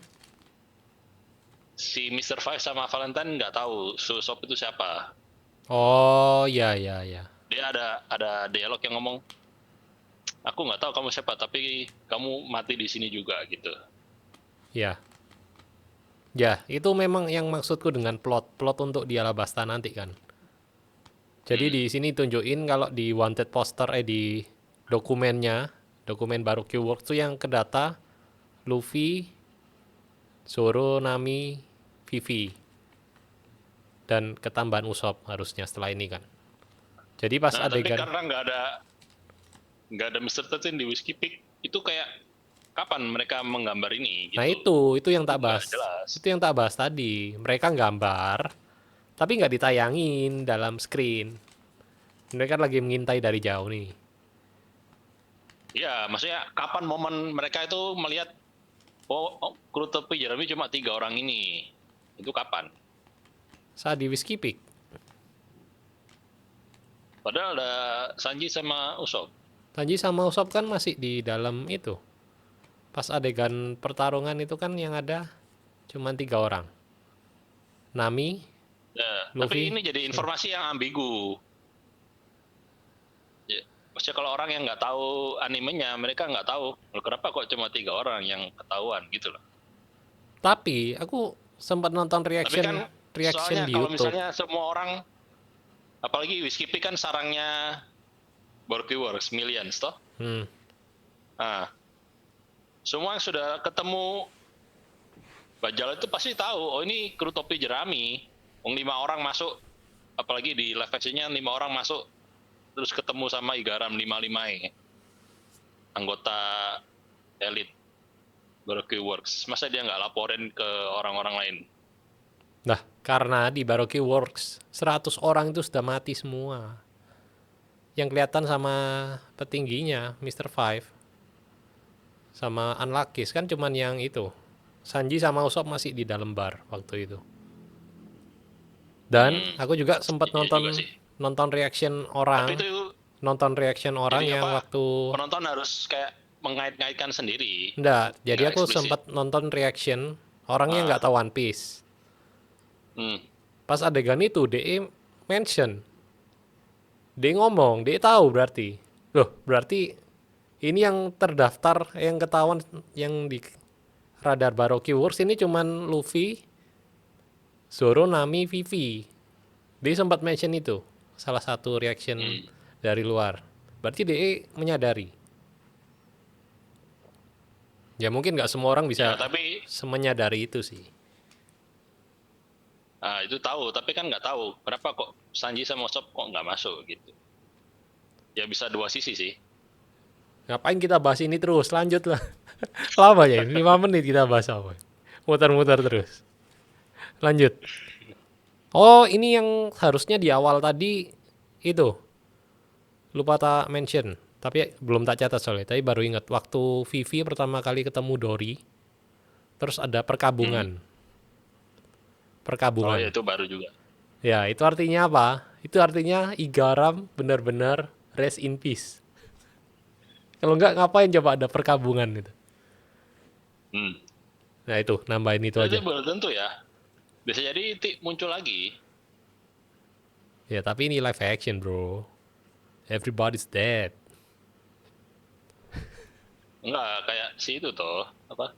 si Mr. Five sama Valentine nggak tahu Usopp itu siapa. Oh, ya, ya, ya. Dia ada dialog yang ngomong, aku nggak tahu kamu siapa, tapi kamu mati di sini juga gitu. Ya. Ya, itu memang yang maksudku dengan plot untuk di Alabasta nanti kan. Jadi di sini tunjukin kalau di wanted poster di dokumennya, dokumen Baroque Works itu yang kedata Luffy, Zoro, Nami, Vivi. Dan ketambahan Usopp harusnya setelah ini kan. Jadi pas Nah, tapi adegan karena nggak ada Mr. 13 di Whiskey Peak, itu kayak kapan mereka menggambar ini? Gitu. Nah itu yang tak Itu nggak bahas. jelas. Itu yang tak bahas tadi. Mereka gambar, tapi nggak ditayangin dalam screen. Mereka lagi mengintai dari jauh nih. Ya, maksudnya kapan momen mereka itu melihat, kru topi jerami cuma 3 orang ini. Itu kapan? Saat di Whiskey Peak. Padahal ada Sanji sama Usopp. Sanji sama Usopp kan masih di dalam itu. Pas adegan pertarungan itu kan yang ada cuma 3 orang. Nami, Ya, Luffy, tapi ini jadi informasi yang ambigu. Ya, maksudnya kalau orang yang nggak tahu animenya, mereka nggak tahu, "Loh, kenapa kok cuma 3 orang yang ketahuan gitu loh. tapi aku sempat nonton Tapi kan reaction soalnya di kalau YouTube. misalnya semua orang, apalagi Whiskey Peak kan sarangnya Baroque Works, Millions toh. Hmm. Nah, semua yang sudah ketemu Bajal itu pasti tahu, oh ini kru topi jerami. 5 orang masuk, apalagi di live action-nya 5 orang masuk, terus ketemu sama Igaram 5-5 anggota elit Baroque Works. Masa dia nggak laporin ke orang-orang lain? Nah, karena di Baroque Works 100 orang itu sudah mati semua. Yang kelihatan sama petingginya Mr. Five sama Unluckys kan cuman yang itu. Sanji sama Usopp masih di dalam bar waktu itu. Dan aku juga sempat Iya juga sih. nonton reaction Tapi orang, itu nonton reaction orang jadi yang apa, waktu penonton harus kayak mengait-ngaitkan sendiri. enggak, jadi Nggak aku eksplisit. sempat nonton reaction orang yang nggak tahu One Piece. Hmm. Pas adegan itu DE mention, DE ngomong, DE tahu berarti. Loh, berarti ini yang terdaftar, yang ketahuan yang di radar Baroque Works ini cuman Luffy, Zoro, Nami, Vivi. Dia sempat mention itu, salah satu reaction dari luar. Berarti DE menyadari. Ya mungkin nggak semua orang bisa Ya, tapi menyadari itu sih. itu tahu, tapi kan nggak tahu kenapa kok Sanji sama Usopp kok nggak masuk gitu. Ya bisa dua sisi sih. Ngapain kita bahas ini terus? Lanjut lah. Lama ya, 5 menit kita bahas apa? Muter-muter terus. Lanjut. Oh, ini yang harusnya di awal tadi itu. Lupa tak mention. Tapi belum tak catat soalnya. Tapi baru ingat. Waktu Vivi pertama kali ketemu Dory. Terus ada perkabungan. Oh Perkabungan. ya, itu baru juga. Ya, itu artinya apa? Itu artinya Igaram benar-benar rest in peace. Kalau enggak ngapain coba ada perkabungan gitu. Hmm. Nah itu, nambahin itu Itu aja. belum tentu ya. Bisa jadi muncul lagi. Ya, tapi ini live action, bro. Everybody's dead. Enggak, kayak si itu toh. Apa?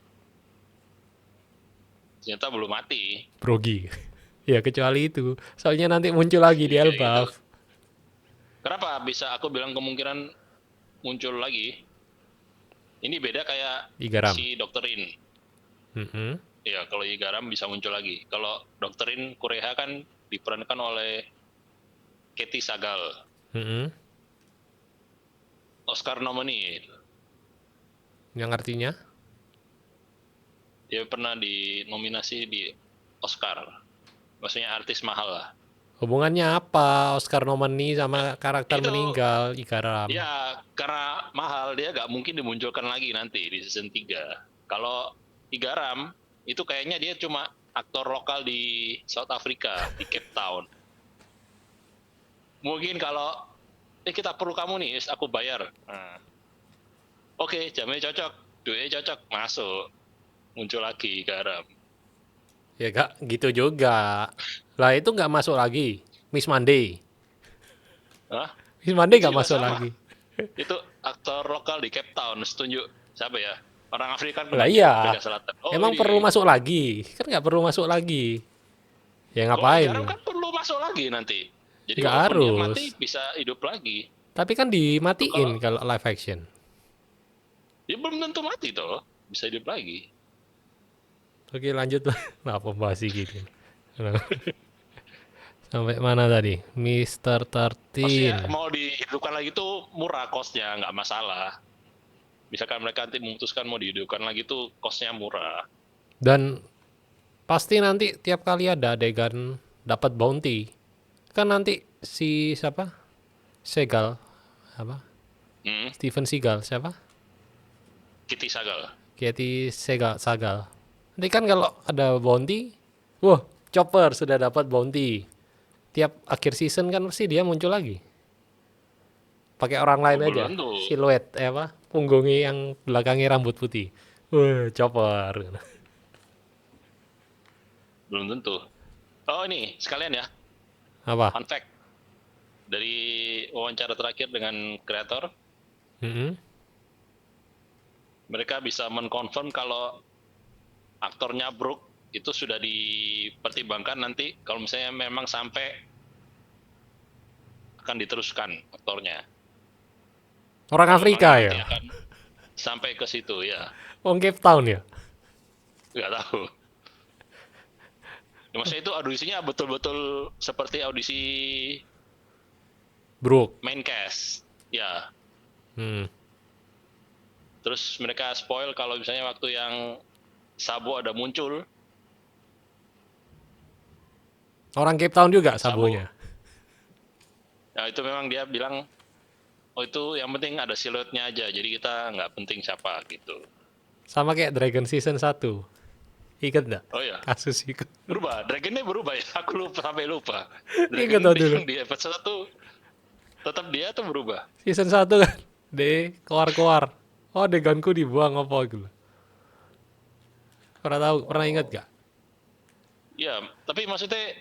Ternyata belum mati. Brogi. Ya, kecuali itu. Soalnya nanti muncul lagi di Iya, Elbaf. Kenapa bisa aku bilang kemungkinan muncul lagi? Ini beda kayak Igaram. si Dokterin. Mhm. Ya, kalau Igaram bisa muncul lagi. Kalau Dokterin Kureha kan diperankan oleh Katie Sagal, Mhm. Oscar nominee. Yang artinya? Dia pernah dinominasi di Oscar. Maksudnya artis mahal lah. Hubungannya apa Oscar nominee sama karakter Itu, meninggal Igaram? ya karena mahal dia nggak mungkin dimunculkan lagi nanti di season 3. Kalau Igaram itu kayaknya dia cuma aktor lokal di South Africa, di Cape Town. Mungkin kalau kita perlu kamu nih, aku bayar. Nah, oke, jamnya cocok, duitnya cocok, masuk. Muncul lagi Igaram. Ya gak gitu juga. Lah itu nggak masuk lagi. Miss Monday. Hah? Miss Monday Itu nggak juga masuk sama. lagi. Itu aktor lokal di Cape Town, setuju. Siapa ya? Orang Afrika kan Lah banyak, iya. Afrika Selatan. Oh, Emang ini. perlu masuk lagi? Kan nggak perlu masuk lagi. Ya Kalau ngapain? Igaram kan perlu masuk lagi nanti. Jadi Nggak walaupun dia harus. mati bisa hidup lagi. Tapi kan dimatiin Kalau- kalau live action. Dia belum tentu mati toh, bisa hidup lagi. Oke lanjut lah. Nah pembahas gitu. Sampai mana tadi? Mr. Maksudnya 13. mau dihidupkan lagi tuh murah costnya, nggak masalah. Misalkan mereka nanti memutuskan mau dihidupkan lagi tuh costnya murah. Dan pasti nanti tiap kali ada adegan dapat bounty. Kan nanti si siapa? Segal apa? Steven Seagal siapa? Kitty Sagal. Katie Sagal. Nanti kan kalau ada bounty, wah, Chopper sudah dapat bounty. Tiap akhir season kan pasti dia muncul lagi. Pakai orang lain Oh, aja. belum tentu. Siluet apa? Punggungnya yang belakangnya rambut putih. Wah, Chopper. Belum tentu. Oh ini sekalian ya, Apa? fun fact. Dari wawancara terakhir dengan kreator, Mm-mm. mereka bisa mengkonfirm kalau aktornya Brooke itu sudah dipertimbangkan nanti kalau misalnya memang sampai akan diteruskan aktornya. Orang Afrika Memang nanti ya? akan sampai ke situ ya, Orang Cape Town ya? nggak tahu. Ya, maksudnya itu audisinya betul-betul seperti audisi Brooke. main cast, ya. Hmm. Terus mereka spoil kalau misalnya waktu yang Sabo ada muncul, Orang Cape Town juga Sabo. sabunya. ya itu memang dia bilang, oh itu yang penting ada siluetnya aja, jadi kita nggak penting siapa gitu. Sama kayak Dragon Season 1. Ingat nggak? Oh ya, Kasus itu. berubah. Dragonnya berubah ya, aku lupa sampai lupa. Ingat Dragon dulu. yang di episode 1 tetap dia tuh berubah. Season 1 kan? Keluar-keluar. Oh adeganku dibuang apa gitu. Pernah tahu? Pernah ingat gak? Ya, tapi maksudnya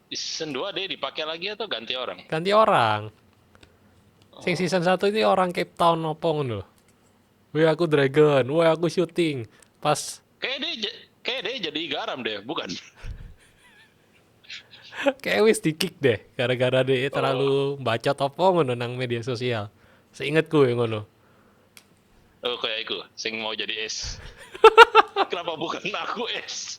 di season 2 dia dipakai lagi atau ganti orang? Ganti orang. Sing season 1 ini orang Cape Town apa ngono. Woi aku Dragon, woi aku syuting. Pas Kayak dia jadi garam deh, bukan? kayak wis di kick deh gara-gara dia terlalu bacot apa ngono nang media sosial. Seingetku ya ngono. Oh kayak aku, sing mau jadi es. Kenapa bukan aku es?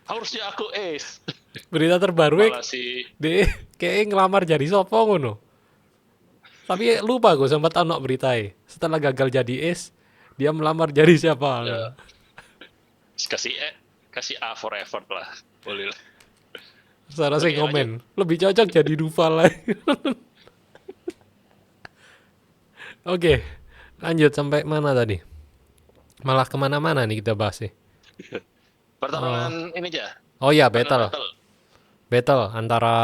Harusnya aku es. Berita terbaru Malah si dia kayak ngelamar jadi sopo ngono. Tapi lupa gue sempat tahu berita setelah gagal jadi es dia melamar jadi siapa. ya, Kasih A for effort lah, boleh lah. Sarah sih Oke, komen, lebih cocok jadi Duval lah. Oke, lanjut sampai mana tadi? Malah kemana-mana nih kita bahas sih. Pertarungan ini aja, Oh ya, final battle. battle. Battle antara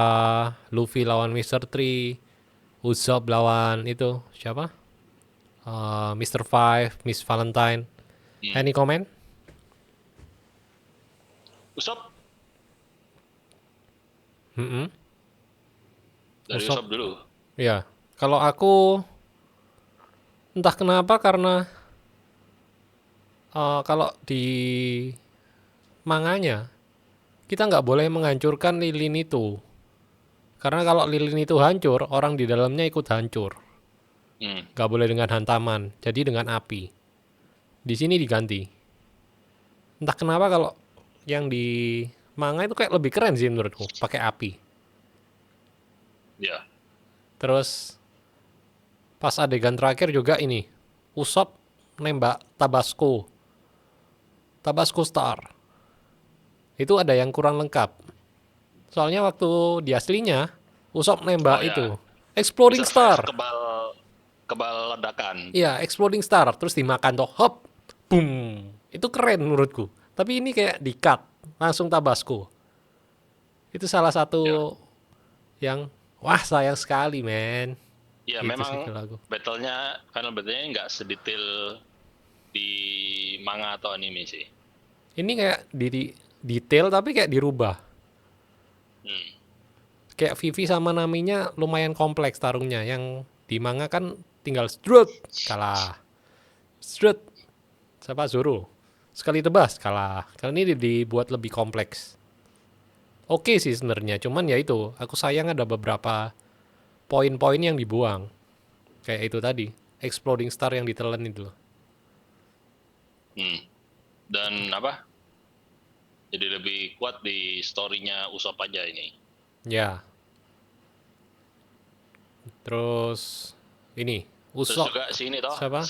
Luffy lawan Mr. Tree, Usopp lawan itu siapa? Mr. Five, Miss Valentine. Any comment? Usopp, Mm-mm. dari Usopp. Usopp dulu. Ya, kalau aku entah kenapa karena kalau di manganya kita nggak boleh menghancurkan lilin itu. Karena kalau lilin itu hancur, orang di dalamnya ikut hancur. Nggak boleh dengan hantaman, jadi dengan api. Di sini diganti. Entah kenapa kalau yang di manga itu kayak lebih keren sih menurutku, pakai api. Ya, Terus pas adegan terakhir juga ini, Usopp nembak Tabasco. Tabasco Star. Itu ada yang kurang lengkap. Soalnya waktu di aslinya, Usopp nembak Oh ya, itu. Exploding Mr. Five Star. kebal ledakan. Iya, Exploding Star. Terus dimakan tuh, hop, boom. Itu keren menurutku. Tapi ini kayak di-cut. Langsung Tabasco. Itu salah Ya, satu yang, wah sayang sekali, men. ya Itu sih memang kalau aku. final battlenya nggak sedetail di manga atau anime sih. Ini kayak di detail tapi kayak dirubah. Hmm. Kayak Vivi sama Naminya lumayan kompleks tarungnya. Yang di manga kan tinggal strut, kalah. Strut, siapa Zoro. Sekali tebas, kalah. Kali ini dibuat lebih kompleks. Oke sih sebenarnya, cuman ya itu, aku sayang ada beberapa poin-poin yang dibuang. Kayak itu tadi, Exploding Star yang ditelan itu loh. Dan apa? Jadi lebih kuat di story-nya Usopp aja ini. Ya. Terus ini, Terus Usopp. juga si ini toh, Siapa?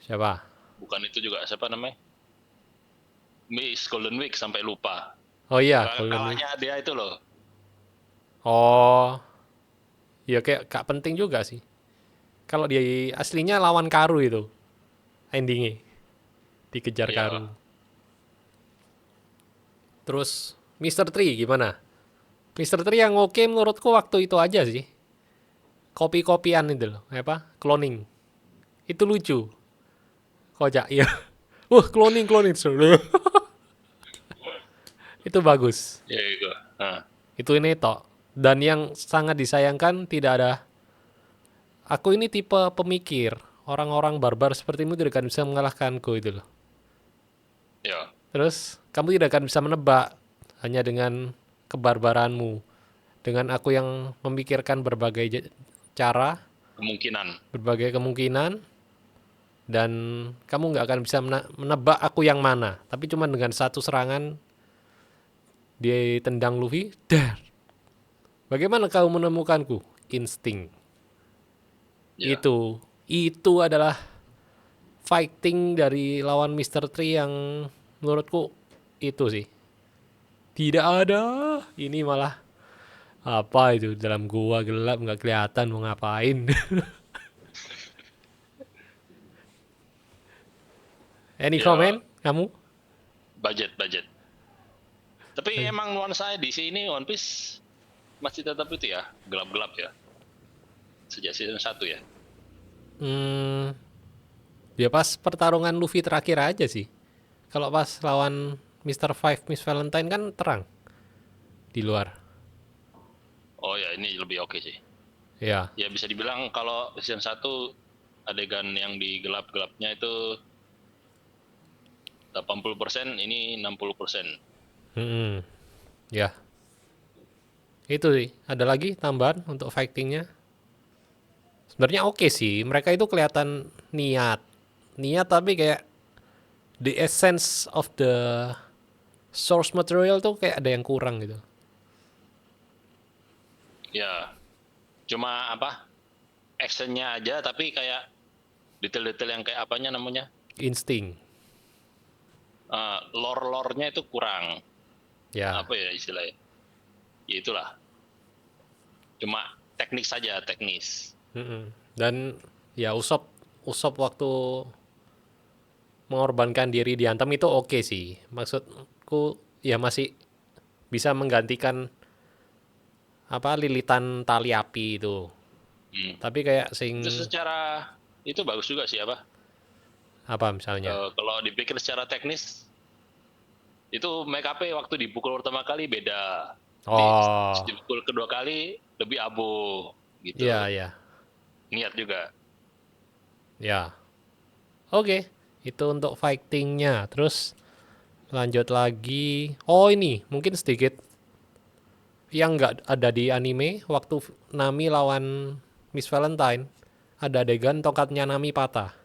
Siapa? bukan itu juga siapa namanya? Miss Golden Week sampai lupa. Oh iya, Golden Week. Kalahnya dia itu loh. Oh, ya kayak gak penting juga sih. Kalau di aslinya lawan Karu itu, endingnya. Dikejar Iya. Karu. Terus Mr. Tree gimana? Mr. Tree yang oke menurutku waktu itu aja sih. Kopi-kopian itu loh, apa? Cloning. Itu lucu. Kocak, iya. Cloning. Itu bagus. Ya itu. Nah, Itu ini tok. Dan yang sangat disayangkan tidak ada. Aku ini tipe pemikir. Orang-orang barbar sepertimu tidak akan bisa mengalahkanku itu loh. ya. Terus kamu tidak akan bisa menebak hanya dengan kebarbaranmu. Dengan aku yang memikirkan berbagai cara, Kemungkinan. berbagai kemungkinan, dan kamu nggak akan bisa menebak aku yang mana. Tapi cuma dengan satu serangan dia tendang Luffy, dar. Bagaimana kau menemukanku? Insting. Ya. Itu adalah fighting dari lawan Mr. Tree yang menurutku itu sih. Tidak ada. Ini malah apa itu dalam gua gelap nggak kelihatan mau ngapain. Any Ya. comment kamu? Budget. Tapi emang nuansa di sini One Piece masih tetap itu ya, gelap-gelap ya. Sejak season 1 ya. Ya pas pertarungan Luffy terakhir aja sih. Kalau pas lawan Mr. Five, Miss Valentine kan terang di luar. Oh ya, ini lebih oke sih. Ya, Ya bisa dibilang kalau season 1 adegan yang di gelap-gelapnya itu 80%, ini 60%. ya. Itu sih. Ada lagi tambahan untuk fightingnya? Sebenarnya oke sih. Mereka itu kelihatan niat tapi kayak the essence of the source material tuh kayak ada yang kurang gitu. Ya, cuma apa? Actionnya aja tapi kayak detail-detail yang kayak apanya namanya? Insting. lore-lore-nya itu kurang. Ya. Apa ya istilahnya? Ya itulah. Cuma teknis. Mm-mm. Dan ya Usop waktu mengorbankan diri dihantam itu oke sih. Maksudku ya masih bisa menggantikan apa lilitan tali api itu. Hmm. Tapi kayak Itu secara itu bagus juga sih apa misalnya? kalau dipikir secara teknis itu make up waktu dipukul pertama kali beda. Oh, Dipukul kedua kali lebih abu gitu. iya ya. Niat juga. Ya. Oke, itu untuk fightingnya. Terus lanjut lagi. Oh ini mungkin sedikit yang nggak ada di anime waktu Nami lawan Miss Valentine. Ada adegan tongkatnya Nami patah.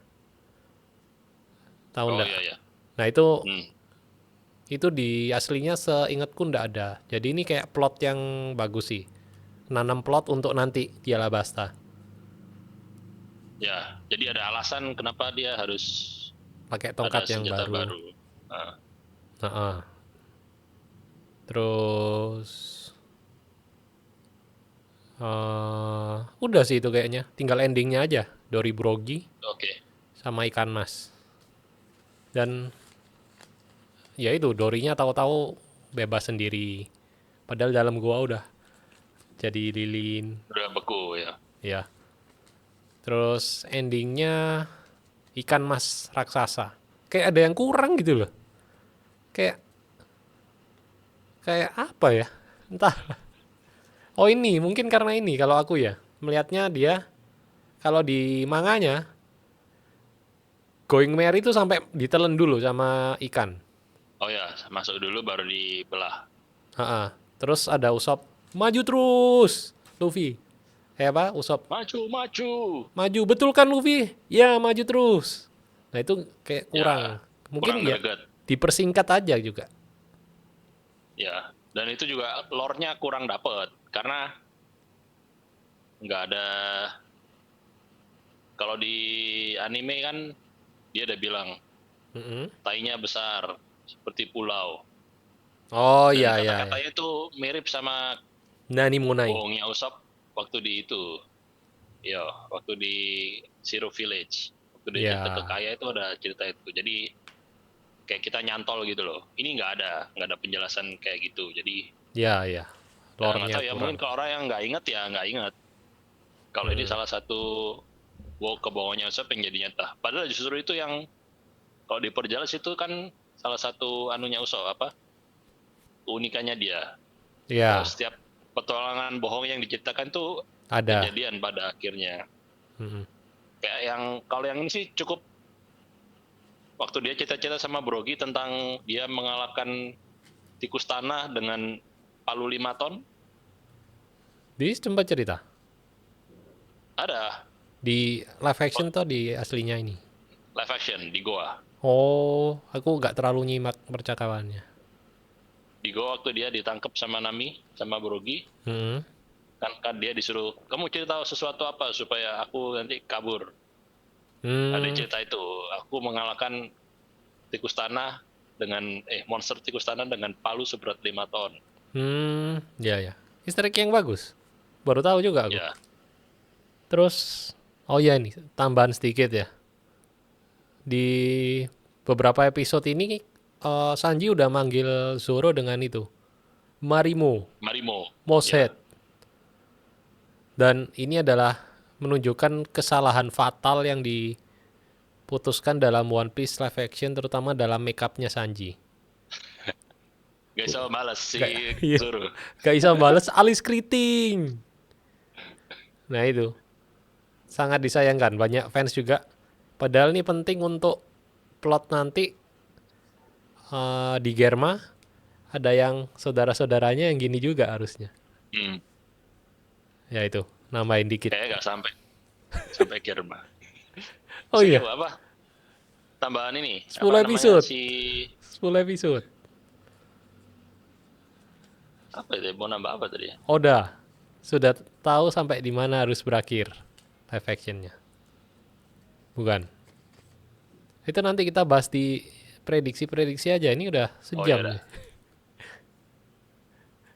Tahu Oh nggak? iya ya. Nah itu Hmm. itu di aslinya seingatku nggak ada. Jadi ini kayak plot yang bagus sih. Nanam plot untuk nanti di Alabasta. Ya, jadi ada alasan kenapa dia harus Pakai ada tongkat yang senjata baru. baru. Nah, Heeh. Terus udah sih itu kayaknya. Tinggal endingnya aja. Dori Brogi oke. sama ikan mas. Dan ya itu Dorinya tahu-tahu bebas sendiri. Padahal dalam gua udah jadi lilin. Udah beku ya. Ya. Terus endingnya ikan mas raksasa. Kayak ada yang kurang gitu loh. Kayak kayak apa ya? Entah. Oh ini mungkin karena ini kalau aku ya melihatnya dia kalau di manganya Going Merry itu sampai ditelen dulu sama ikan. Oh ya, masuk dulu baru dibelah. Ha-ha. Terus ada Usop maju terus Luffy. Apa Usop Maju. maju betul kan Luffy? Ya maju terus. Nah itu kayak kurang. Ya, Mungkin kurang ya greget. dipersingkat aja juga. Ya, dan itu juga lore-nya kurang dapet karena nggak ada. Kalau di anime kan dia udah bilang Mm-mm. tainya besar seperti pulau. Oh Dan iya iya. kata-katanya itu mirip sama Nani Monai. bohongnya Usopp waktu di itu. Ya, waktu di Zero Village. Waktu dia cerita ke Ya, Kaya itu ada cerita itu. Jadi kayak kita nyantol gitu loh. Ini nggak ada penjelasan kayak gitu. Jadi ya, ya. nggak Lore-nya tahu ya, kurang. mungkin kalau orang yang nggak ingat ya nggak ingat. Kalau ini salah satu kebohongannya Usopp yang jadi nyata. Padahal justru itu yang kalau diperjelas itu kan salah satu anunya Usopp apa? Keunikannya dia. Ya, Setiap petualangan bohong yang diciptakan tuh ada. kejadian pada akhirnya. Mm-mm. Kayak yang kalau yang ini sih cukup waktu dia cerita-cerita sama Brogi tentang dia mengalahkan tikus tanah dengan palu 5 ton. Di tempat cerita. Ada Di live action atau di aslinya ini? live action di Goa. Oh, aku nggak terlalu nyimak percakapannya. Di Goa waktu dia ditangkap sama Nami sama Brogi, Hmm. kan dia disuruh kamu cerita sesuatu apa supaya aku nanti kabur. Ada Hmm. cerita itu, aku mengalahkan tikus tanah dengan monster tikus tanah dengan palu seberat 5 ton. Ya ya. Easter egg yang bagus. Baru tahu juga aku. Ya, Terus, oh ya ini tambahan sedikit ya. Di beberapa episode ini Sanji udah manggil Zoro dengan itu, Marimo, Marimo. Moset. Dan ini adalah menunjukkan kesalahan fatal yang diputuskan dalam One Piece live action, terutama dalam make up-nya Sanji. Gak bisa malas si Iya. Zoro. Gak bisa bales alis keriting. Nah itu sangat disayangkan, banyak fans juga. Padahal ini penting untuk plot nanti di Germa. Ada yang saudara-saudaranya yang gini juga harusnya. Ya itu, nambahin dikit. Kayaknya gak sampai Germa. Oh iya, Apa? Tambahan ini. 10 apa namanya, episode. si 10 episode. apa itu? Mau nambah apa tadi? Oda sudah tahu sampai di mana harus berakhir live actionnya. Bukan. Itu nanti kita bahas di prediksi aja. Ini udah Oh ya sejam udah. nih.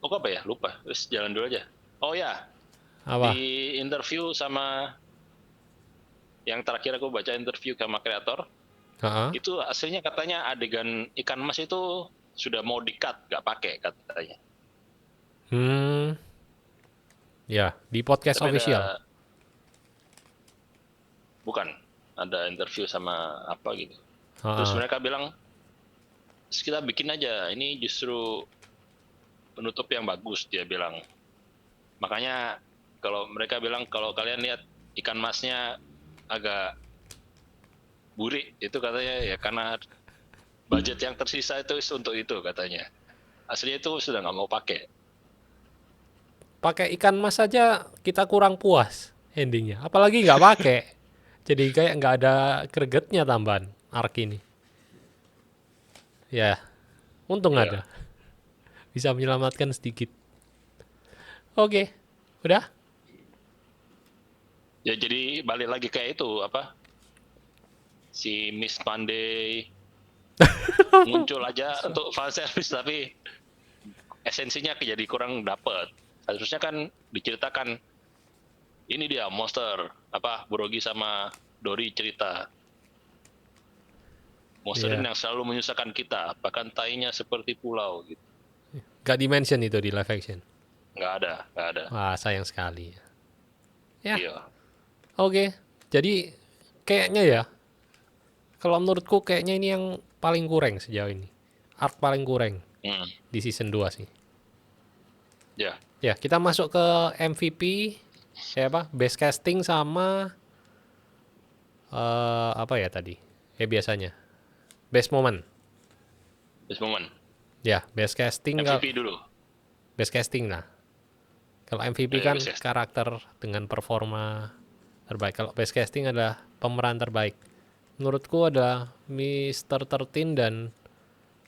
Oh apa ya? Lupa. Terus jalan dulu aja. Oh ya, Apa? di interview sama yang terakhir aku baca interview sama kreator, Heeh. itu aslinya katanya adegan ikan mas itu sudah mau di-cut, nggak pakai katanya. Hmm, ya di podcast Tapi official. bukan, ada interview sama apa gitu. Terus Heeh. mereka bilang, kita bikin aja, ini justru penutup yang bagus, dia bilang. Makanya kalau mereka bilang, kalau kalian lihat ikan masnya agak burik, itu katanya ya karena budget yang tersisa itu untuk itu katanya. Aslinya itu sudah nggak mau pakai. Pakai ikan mas saja kita kurang puas endingnya. Apalagi nggak pakai. Jadi kayak nggak ada gregetnya tambahan arc ini. Ya, untung Ya, ada. Bisa menyelamatkan sedikit. Oke, udah? ya jadi balik lagi kayak itu apa? Si Miss Pandey muncul aja untuk fan service tapi esensinya jadi kurang dapet. Harusnya kan diceritakan ini dia monster apa Burogi sama Dori cerita monsterin Iya. yang selalu menyusahkan kita, bahkan tainya seperti pulau gitu. Nggak dimention itu di live action. Nggak ada. Wah, sayang sekali. Ya, Iya. oke. Jadi kayaknya ya, kalau menurutku kayaknya ini yang paling kurang sejauh ini. Arc paling kurang Hmm. di season 2 sih. Ya. Ya, kita masuk ke MVP, Best casting sama apa ya tadi? Biasanya. Best moment. This moment. Ya, best casting MVP dulu. best casting lah. Kalau MVP kan Best casting. karakter dengan performa terbaik. Kalau best casting adalah pemeran terbaik. Menurutku ada Mr. 13 dan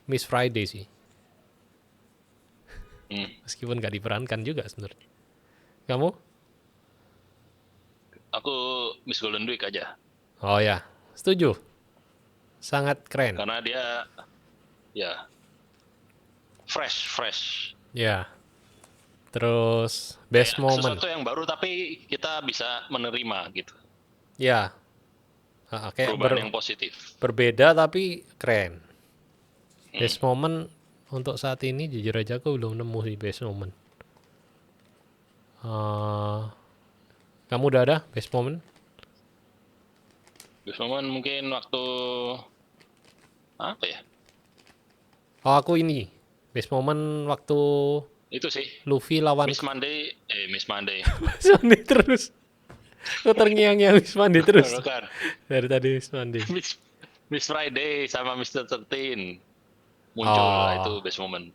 Miss Friday sih. Meskipun nggak diperankan juga sebenarnya. Kamu? Aku Miss Golden Week aja. Oh ya, setuju. Sangat keren. Karena dia ya fresh. Ya. Terus best Kayak moment. sesuatu yang baru tapi kita bisa menerima gitu. Ya. Kayak Perubahan yang positif. berbeda tapi keren. Best moment untuk saat ini jujur aja aku belum nemu sih best moment. Kamu udah ada best moment? Best moment mungkin waktu apa ya? Oh, aku ini. Best moment waktu Itu sih. Luffy lawan Miss Monday. Miss Monday. Miss Monday terus. Aku terngiang-ngiang Miss Monday terus. Bukan. Dari tadi Miss Monday. Miss Friday sama Mr. 13 muncul lah, itu best moment.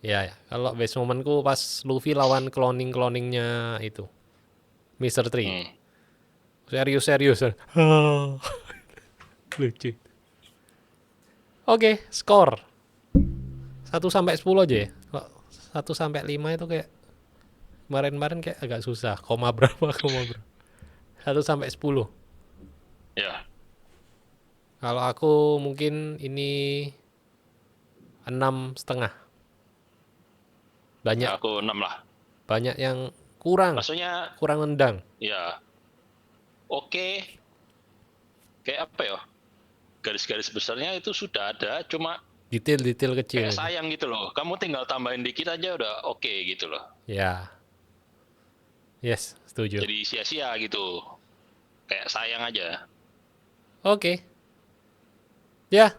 Ya, kalau best momentku pas Luffy lawan cloningnya itu. Mr. 3. Serius. Lucu. Oke, skor. 1 sampai 10 aja ya. Kalau 1 sampai 5 itu kayak kemarin kayak agak susah. Koma berapa? 1 sampai 10. Ya. Kalau aku mungkin ini 6,5. Aku 6 lah. Banyak yang kurang Maksudnya nendang. ya oke. Kayak apa ya? Garis-garis besarnya itu sudah ada, cuma Detail-detail kecil. kayak sayang gitu loh. Kamu tinggal tambahin dikit aja udah oke gitu loh. Ya. Yes, setuju. Jadi sia-sia gitu. Kayak sayang aja. Oke. Ya.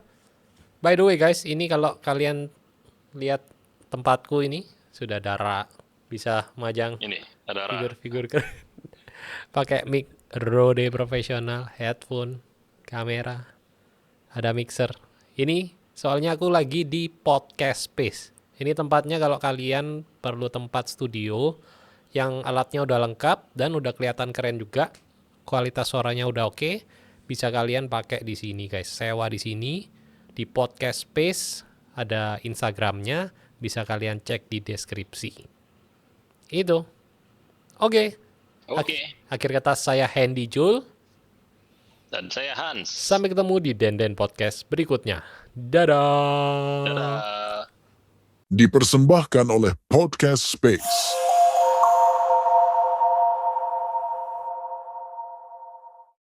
By the way guys, ini kalau kalian lihat tempatku ini sudah ada rak. Bisa majang Ini ada figur-figur keren. Pakai mic Rode profesional, headphone, kamera, ada mixer. Ini soalnya aku lagi di podcast space. Ini tempatnya kalau kalian perlu tempat studio yang alatnya udah lengkap dan udah kelihatan keren juga, kualitas suaranya udah oke, bisa kalian pakai di sini guys. Sewa di sini di podcast space, ada Instagramnya, bisa kalian cek di deskripsi. Itu. Oke. Oke. Akhir kata saya Handy Jul. Dan saya Hans. Sampai ketemu di Denden Podcast berikutnya. Dadah. Dadah. Dipersembahkan oleh Podcast Space.